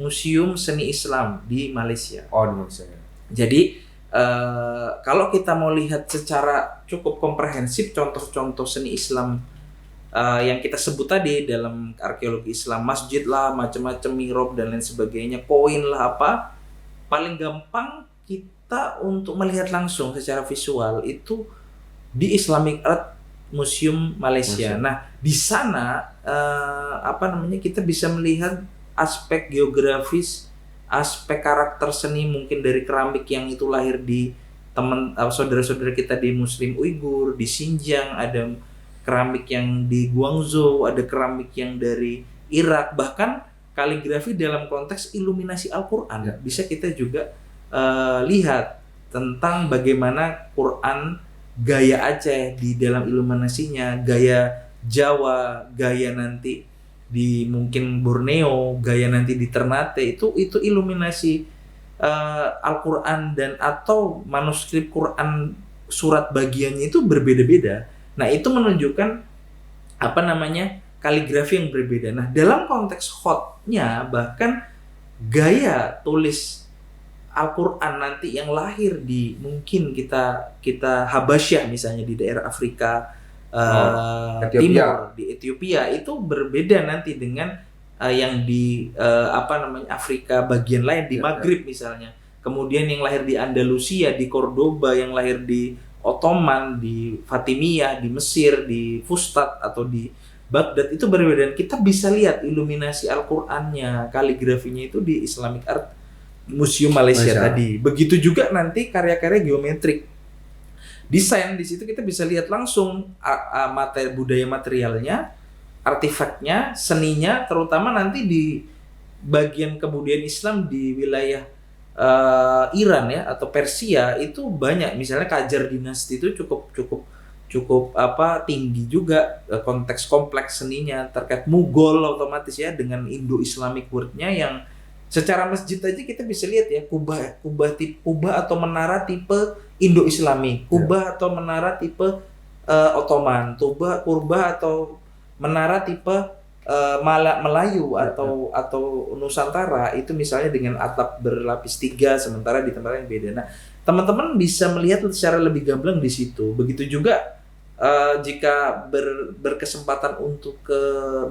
Museum Seni Islam di Malaysia. Oh, di Malaysia. Jadi kalau kita mau lihat secara cukup komprehensif contoh-contoh seni Islam yang kita sebut tadi dalam arkeologi Islam, masjid lah, macam-macam mihrab dan lain sebagainya, koin lah apa, paling gampang kita untuk melihat langsung secara visual itu di Islamic Art Museum Malaysia. Nah, di sana kita bisa melihat aspek geografis, aspek karakter seni mungkin dari keramik yang itu lahir di saudara-saudara kita di Muslim Uighur, di Xinjiang, ada keramik yang di Guangzhou, ada keramik yang dari Irak, bahkan kaligrafi dalam konteks iluminasi Al-Quran. Bisa kita juga lihat tentang bagaimana Quran gaya Aceh di dalam iluminasinya, gaya Jawa, gaya nanti di mungkin Borneo, gaya nanti di Ternate, itu iluminasi Al-Quran dan atau manuskrip Quran surat bagiannya itu berbeda-beda. Nah, itu menunjukkan kaligrafi yang berbeda. Nah, dalam konteks khotnya bahkan gaya tulis Al-Quran nanti yang lahir di mungkin kita Habasyah misalnya di daerah Afrika Timur, di Ethiopia, itu berbeda nanti dengan yang di Afrika bagian lain di Maghrib misalnya. Kemudian yang lahir di Andalusia, di Cordoba, yang lahir di Ottoman, di Fatimiyah, di Mesir, di Fustat atau di Baghdad, itu berbeda. Dan kita bisa lihat iluminasi Al-Qur'annya, kaligrafinya itu di Islamic Art Museum Malaysia tadi. Begitu juga nanti karya-karya geometrik. Desain di situ kita bisa lihat langsung budaya materialnya, artefaknya, seninya, terutama nanti di bagian kebudayaan Islam di wilayah Iran ya atau Persia itu banyak. Misalnya Qajar dinasti itu cukup tinggi juga, konteks kompleks seninya. Terkait Mughal otomatis ya dengan Indo-Islamic world-nya yang secara masjid aja kita bisa lihat ya, kubah atau menara tipe Indo-Islami, kubah atau menara tipe Ottoman, kubah atau menara tipe Melayu atau Nusantara, itu misalnya dengan atap berlapis 3 sementara di tempat yang beda. Nah, teman-teman bisa melihat secara lebih gamblang di situ. Begitu juga jika berkesempatan untuk ke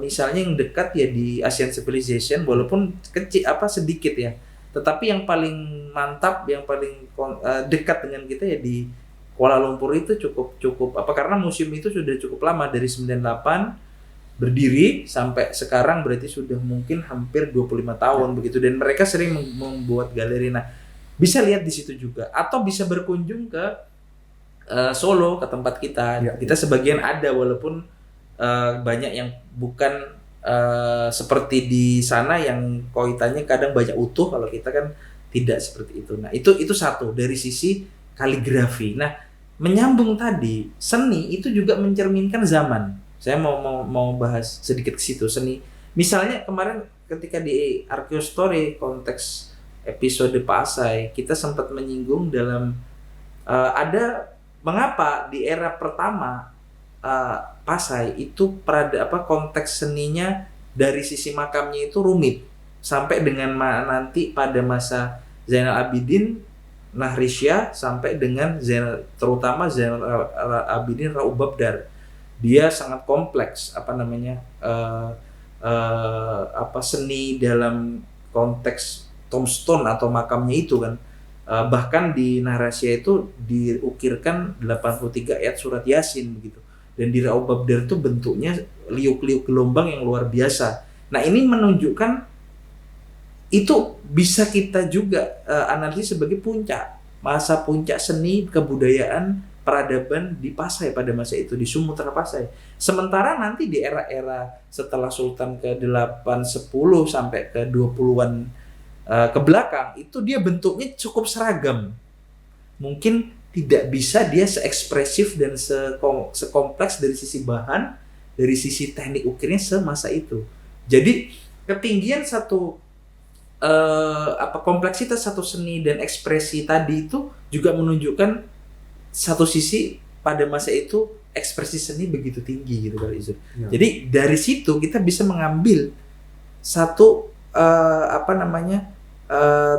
misalnya yang dekat ya di Asian Civilization, walaupun kecil sedikit ya, tetapi yang paling mantap, yang paling dekat dengan kita ya di Kuala Lumpur itu cukup karena museum itu sudah cukup lama, dari 98 berdiri sampai sekarang, berarti sudah mungkin hampir 25 tahun begitu, dan mereka sering membuat galeri. Nah, bisa lihat di situ juga, atau bisa berkunjung ke Solo, ke tempat kita. Kita sebagian ada, walaupun banyak yang bukan seperti di sana yang kaitannya kadang banyak utuh, kalau kita kan tidak seperti itu. Nah, itu satu dari sisi kaligrafi. Nah, menyambung tadi, seni itu juga mencerminkan zaman. Saya mau bahas sedikit ke situ, seni. Misalnya kemarin ketika di Arkeostory konteks episode Pak Asai, kita sempat menyinggung dalam ada mengapa di era pertama Pasai itu konteks seninya dari sisi makamnya itu rumit sampai dengan nanti pada masa Zainal Abidin Nahrisya sampai dengan terutama Zainal Abidin Raubabdar, dia sangat kompleks seni dalam konteks tombstone atau makamnya itu kan. Bahkan di Nahrisya itu diukirkan 83 ayat surat Yasin begitu. Dan di Raubabdar itu bentuknya liuk-liuk gelombang yang luar biasa. Nah, ini menunjukkan itu bisa kita juga analisis sebagai masa puncak seni kebudayaan peradaban di Pasai pada masa itu, di Sumatera Pasai. Sementara nanti di era-era setelah Sultan ke-8, 10 sampai ke 20-an ke belakang itu dia bentuknya cukup seragam. Mungkin tidak bisa dia seekspresif dan sekompleks dari sisi bahan, dari sisi teknik ukirnya semasa itu. Jadi ketinggian kompleksitas satu seni dan ekspresi tadi itu juga menunjukkan satu sisi pada masa itu ekspresi seni begitu tinggi gitu kali itu. Ya. Jadi dari situ kita bisa mengambil satu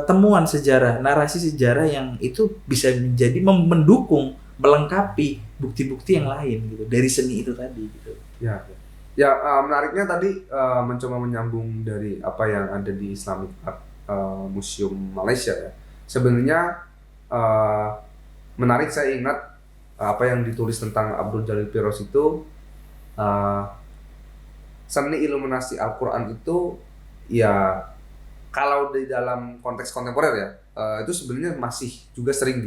temuan sejarah, narasi sejarah yang itu bisa menjadi mendukung, melengkapi bukti-bukti yang lain gitu dari seni itu tadi gitu. Ya. Menariknya tadi mencoba menyambung dari apa yang ada di Islamic Art Museum Malaysia ya. Sebenarnya menarik, saya ingat apa yang ditulis tentang Abdul Jalil Firoz itu, seni iluminasi Al-Quran itu ya kalau di dalam konteks kontemporer ya itu sebenarnya masih juga sering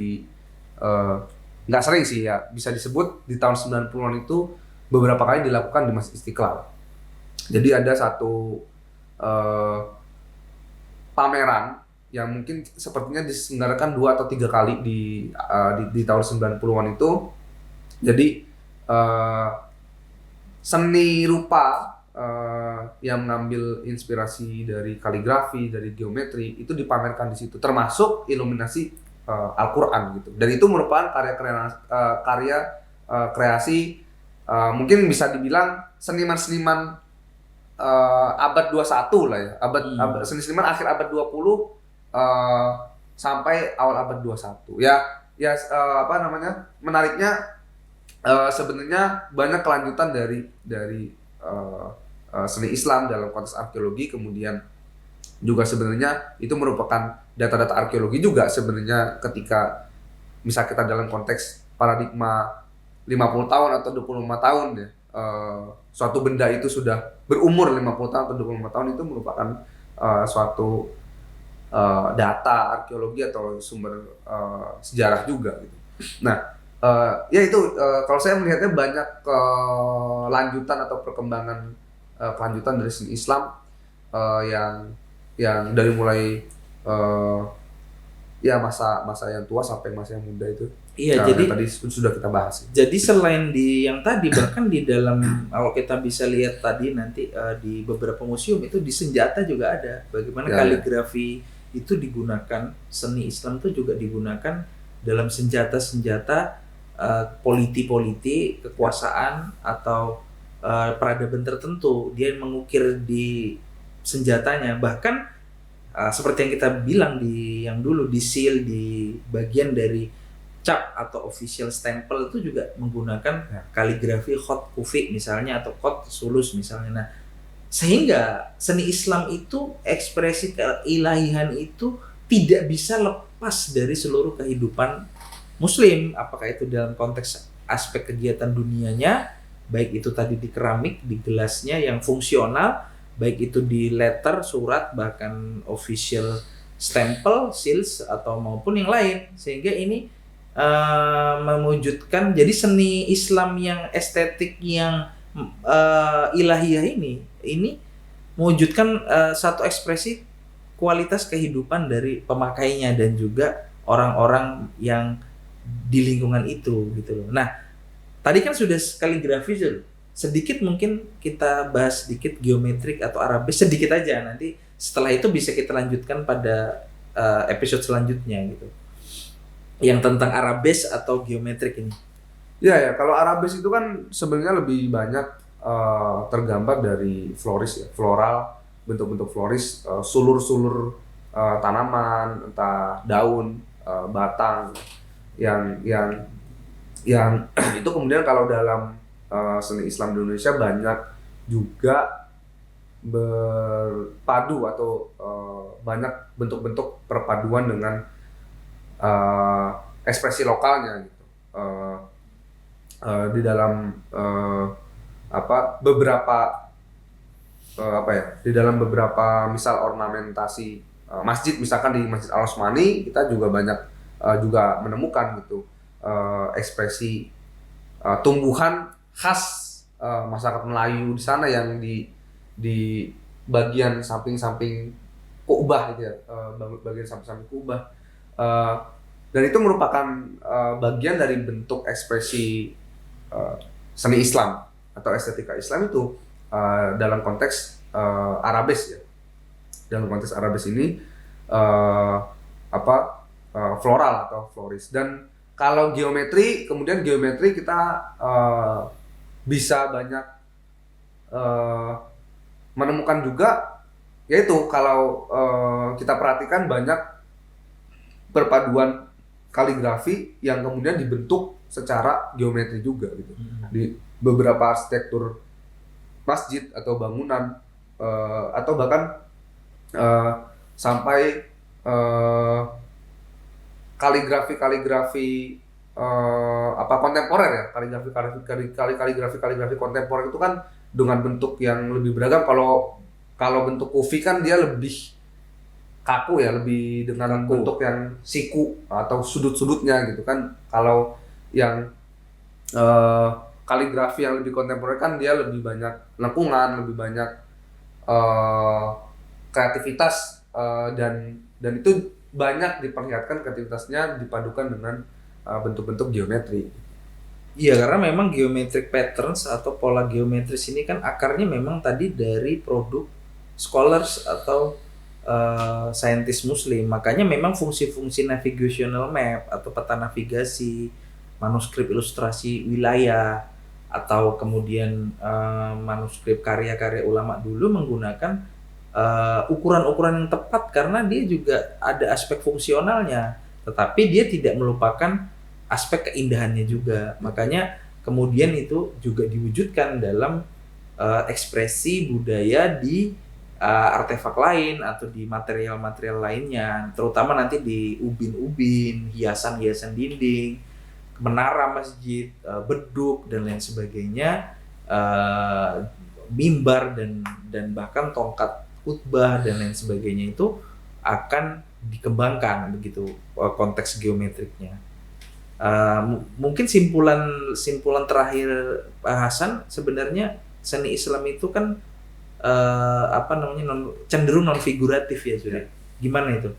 nggak sering sih ya, bisa disebut di tahun 90-an itu beberapa kali dilakukan di Masjid Istiqlal. Jadi ada satu pameran yang mungkin sepertinya diselenggarakan 2 atau 3 kali di tahun 90-an itu. Jadi seni rupa yang mengambil inspirasi dari kaligrafi, dari geometri itu dipamerkan di situ, termasuk iluminasi Al-Quran gitu. Dan itu merupakan karya kreasi mungkin bisa dibilang seniman-seniman abad 21 lah ya, seniman akhir abad 20 sampai awal abad 21. Menariknya sebenarnya banyak kelanjutan dari seni Islam dalam konteks arkeologi, kemudian juga sebenarnya itu merupakan data-data arkeologi juga sebenarnya ketika misal kita dalam konteks paradigma 50 tahun atau 25 tahun ya, suatu benda itu sudah berumur 50 tahun atau 25 tahun, itu merupakan suatu data arkeologi atau sumber sejarah juga gitu. Nah, kalau saya melihatnya banyak kelanjutan atau perkembangan kelanjutan dari seni Islam yang dari mulai masa yang tua sampai masa yang muda itu. Iya, jadi tadi sudah kita bahas. Jadi selain di yang tadi, bahkan di dalam kalau kita bisa lihat tadi nanti di beberapa museum itu di senjata juga ada. Bagaimana kaligrafi itu digunakan, seni Islam itu juga digunakan dalam senjata-senjata politi-politi, kekuasaan atau peradaban tertentu. Dia mengukir di senjatanya, bahkan seperti yang kita bilang yang dulu di seal, di bagian dari cap atau official stempel itu juga menggunakan kaligrafi khot kufi misalnya atau khot sulus misalnya. Nah, sehingga seni Islam itu, ekspresi keilahian itu tidak bisa lepas dari seluruh kehidupan Muslim, apakah itu dalam konteks aspek kegiatan dunianya, baik itu tadi di keramik, di gelasnya yang fungsional, baik itu di letter, surat, bahkan official stempel, seals atau maupun yang lain. Sehingga ini mewujudkan jadi seni Islam yang estetik, yang ilahiyah ini mewujudkan satu ekspresi kualitas kehidupan dari pemakainya dan juga orang-orang yang di lingkungan itu gitu loh. Nah, tadi kan sudah kaligrafi, sedikit mungkin kita bahas sedikit geometrik atau arabes sedikit aja, nanti setelah itu bisa kita lanjutkan pada episode selanjutnya gitu, yang tentang arabes atau geometrik ini. Ya, kalau Arabes itu kan sebenarnya lebih banyak tergambar dari floris ya, floral, bentuk-bentuk floris, sulur-sulur tanaman, entah daun, batang, yang yang itu kemudian kalau dalam seni Islam di Indonesia banyak juga berpadu atau banyak bentuk-bentuk perpaduan dengan ekspresi lokalnya gitu. Di dalam beberapa di dalam beberapa misal ornamentasi masjid, misalkan di Masjid Al Osmani kita juga banyak juga menemukan gitu ekspresi tumbuhan khas masyarakat Melayu di sana yang di bagian samping-samping Ka'bah gitu ya, bagian samping-samping Ka'bah. Dan itu merupakan bagian dari bentuk ekspresi seni Islam atau estetika Islam itu dalam konteks Arabes ya. Dalam konteks Arabes ini floral atau floris. Dan kalau geometri, kemudian geometri kita bisa banyak menemukan juga, yaitu kalau kita perhatikan banyak perpaduan kaligrafi yang kemudian dibentuk secara geometri juga gitu. Di beberapa arsitektur masjid atau bangunan atau bahkan sampai kaligrafi kontemporer ya, kaligrafi kontemporer itu kan dengan bentuk yang lebih beragam. Kalau bentuk kufi kan dia lebih kaku ya, lebih dengan bentuk yang siku atau sudut-sudutnya gitu kan. Kalau yang kaligrafi yang lebih kontemporer kan dia lebih banyak lengkungan, lebih banyak kreativitas dan itu banyak diperlihatkan kreativitasnya dipadukan dengan bentuk-bentuk geometri. Iya, karena memang geometric patterns atau pola geometris ini kan akarnya memang tadi dari produk scholars atau saintis muslim. Makanya memang fungsi-fungsi navigational map atau peta navigasi, manuskrip ilustrasi wilayah, atau kemudian manuskrip karya-karya ulama dulu menggunakan ukuran-ukuran yang tepat karena dia juga ada aspek fungsionalnya, tetapi dia tidak melupakan aspek keindahannya juga. Makanya kemudian itu juga diwujudkan dalam ekspresi budaya di artefak lain atau di material-material lainnya, terutama nanti di ubin-ubin, hiasan-hiasan dinding, menara masjid, beduk dan lain sebagainya, mimbar dan bahkan tongkat khutbah dan lain sebagainya itu akan dikembangkan begitu konteks geometriknya. Mungkin simpulan terakhir Pak Hasan, sebenarnya seni Islam itu kan cenderung non figuratif ya sudah. Gimana itu?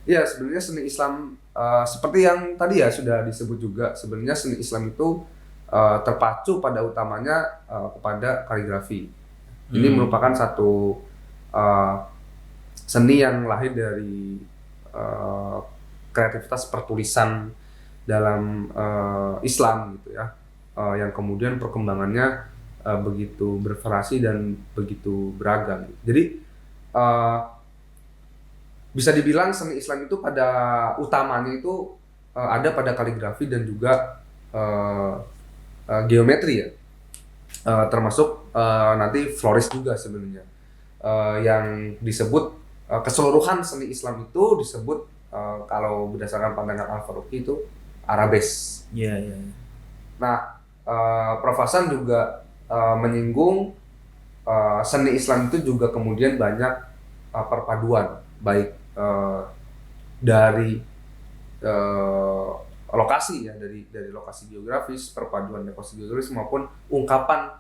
Ya, sebenarnya seni Islam seperti yang tadi ya sudah disebut juga, sebenarnya seni Islam itu terpacu pada utamanya kepada kaligrafi. Ini merupakan satu seni yang lahir dari kreativitas pertulisan dalam Islam gitu ya, yang kemudian perkembangannya begitu bervariasi dan begitu beragam. Jadi bisa dibilang seni Islam itu pada utamanya itu ada pada kaligrafi dan juga geometri ya, termasuk nanti floris juga sebenarnya, yang disebut keseluruhan seni Islam itu disebut kalau berdasarkan pandangan Al-Faruqi itu Arabes. Iya. Nah, Prof. Hasan juga menyinggung seni Islam itu juga kemudian banyak perpaduan, baik dari lokasi ya, dari lokasi geografis, perpaduan lokasi geografis maupun ungkapan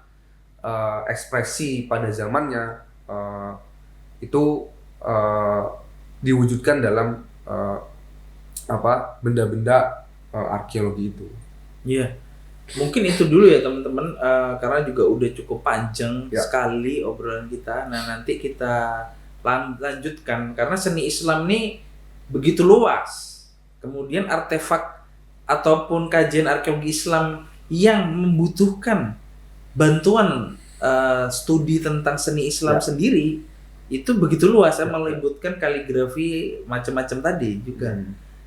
ekspresi pada zamannya itu diwujudkan dalam benda-benda arkeologi itu. Iya. Mungkin itu dulu ya teman-teman, karena juga udah cukup panjang sekali obrolan kita. Nah, nanti kita lanjutkan karena seni Islam ini begitu luas. Kemudian artefak ataupun kajian arkeologi Islam yang membutuhkan bantuan studi tentang seni Islam sendiri itu begitu luas, melibatkan kaligrafi macam-macam tadi juga.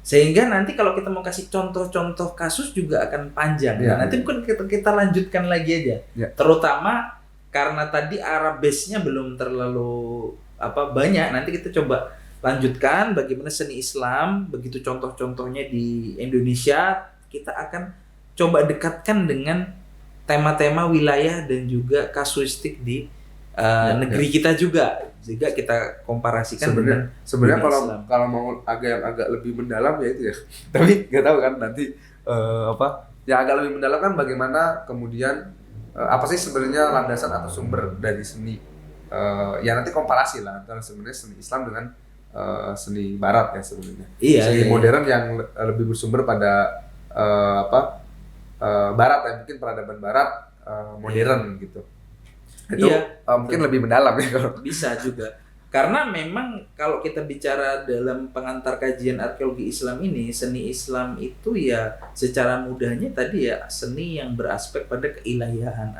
Sehingga nanti kalau kita mau kasih contoh-contoh kasus juga akan panjang. Nah, nanti mungkin kita lanjutkan lagi aja. Terutama karena tadi Arabesnya belum terlalu banyak. Nanti kita coba lanjutkan bagaimana seni Islam, begitu contoh-contohnya di Indonesia, kita akan coba dekatkan dengan tema-tema wilayah dan juga kasuistik di negeri kita juga kita komparasikan sebenarnya kalau mau agak lebih mendalam ya itu ya. Tapi nggak tahu kan nanti yang agak lebih mendalam kan bagaimana kemudian apa sih sebenarnya landasan atau sumber dari seni ya nanti komparasi lah antara sebenarnya seni Islam dengan seni Barat ya sebenarnya. Seni modern yang lebih bersumber pada Barat ya, mungkin peradaban Barat modern gitu. Itu mungkin lebih mendalam ya kalau bisa juga. Karena memang kalau kita bicara dalam pengantar kajian arkeologi Islam ini, seni Islam itu ya secara mudahnya tadi ya seni yang beraspek pada keilahian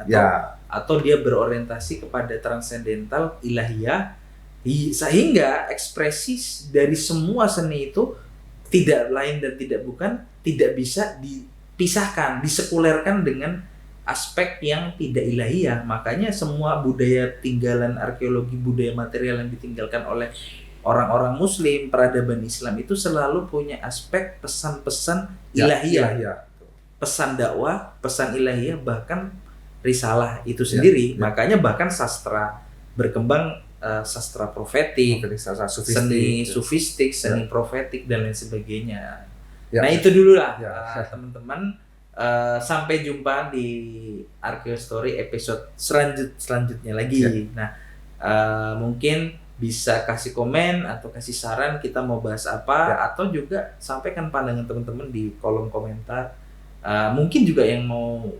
atau dia berorientasi kepada transendental ilahiyah, sehingga ekspresi dari semua seni itu tidak lain dan tidak bisa dipisahkan, disekulerkan dengan aspek yang tidak ilahiyah. Makanya semua budaya tinggalan arkeologi, budaya material yang ditinggalkan oleh orang-orang Muslim, peradaban Islam itu selalu punya aspek pesan-pesan ilahiyah. Pesan dakwah, pesan ilahiyah, bahkan risalah itu sendiri. Makanya bahkan sastra berkembang, sastra profetik, seni sufistik, seni profetik dan lain sebagainya. Nah itu dulu lah teman-teman. Sampai jumpa di Arkeostory episode selanjutnya lagi. Nah, mungkin bisa kasih komen atau kasih saran kita mau bahas apa, atau juga sampaikan pandangan teman-teman di kolom komentar. Mungkin juga yang mau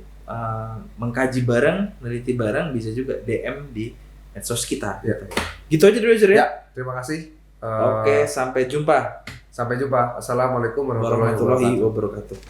mengkaji bareng, meneliti bareng, bisa juga DM di medsos kita. Gitu aja dulu ya. Terima kasih. Oke, sampai jumpa. Assalamualaikum warahmatullahi wabarakatuh.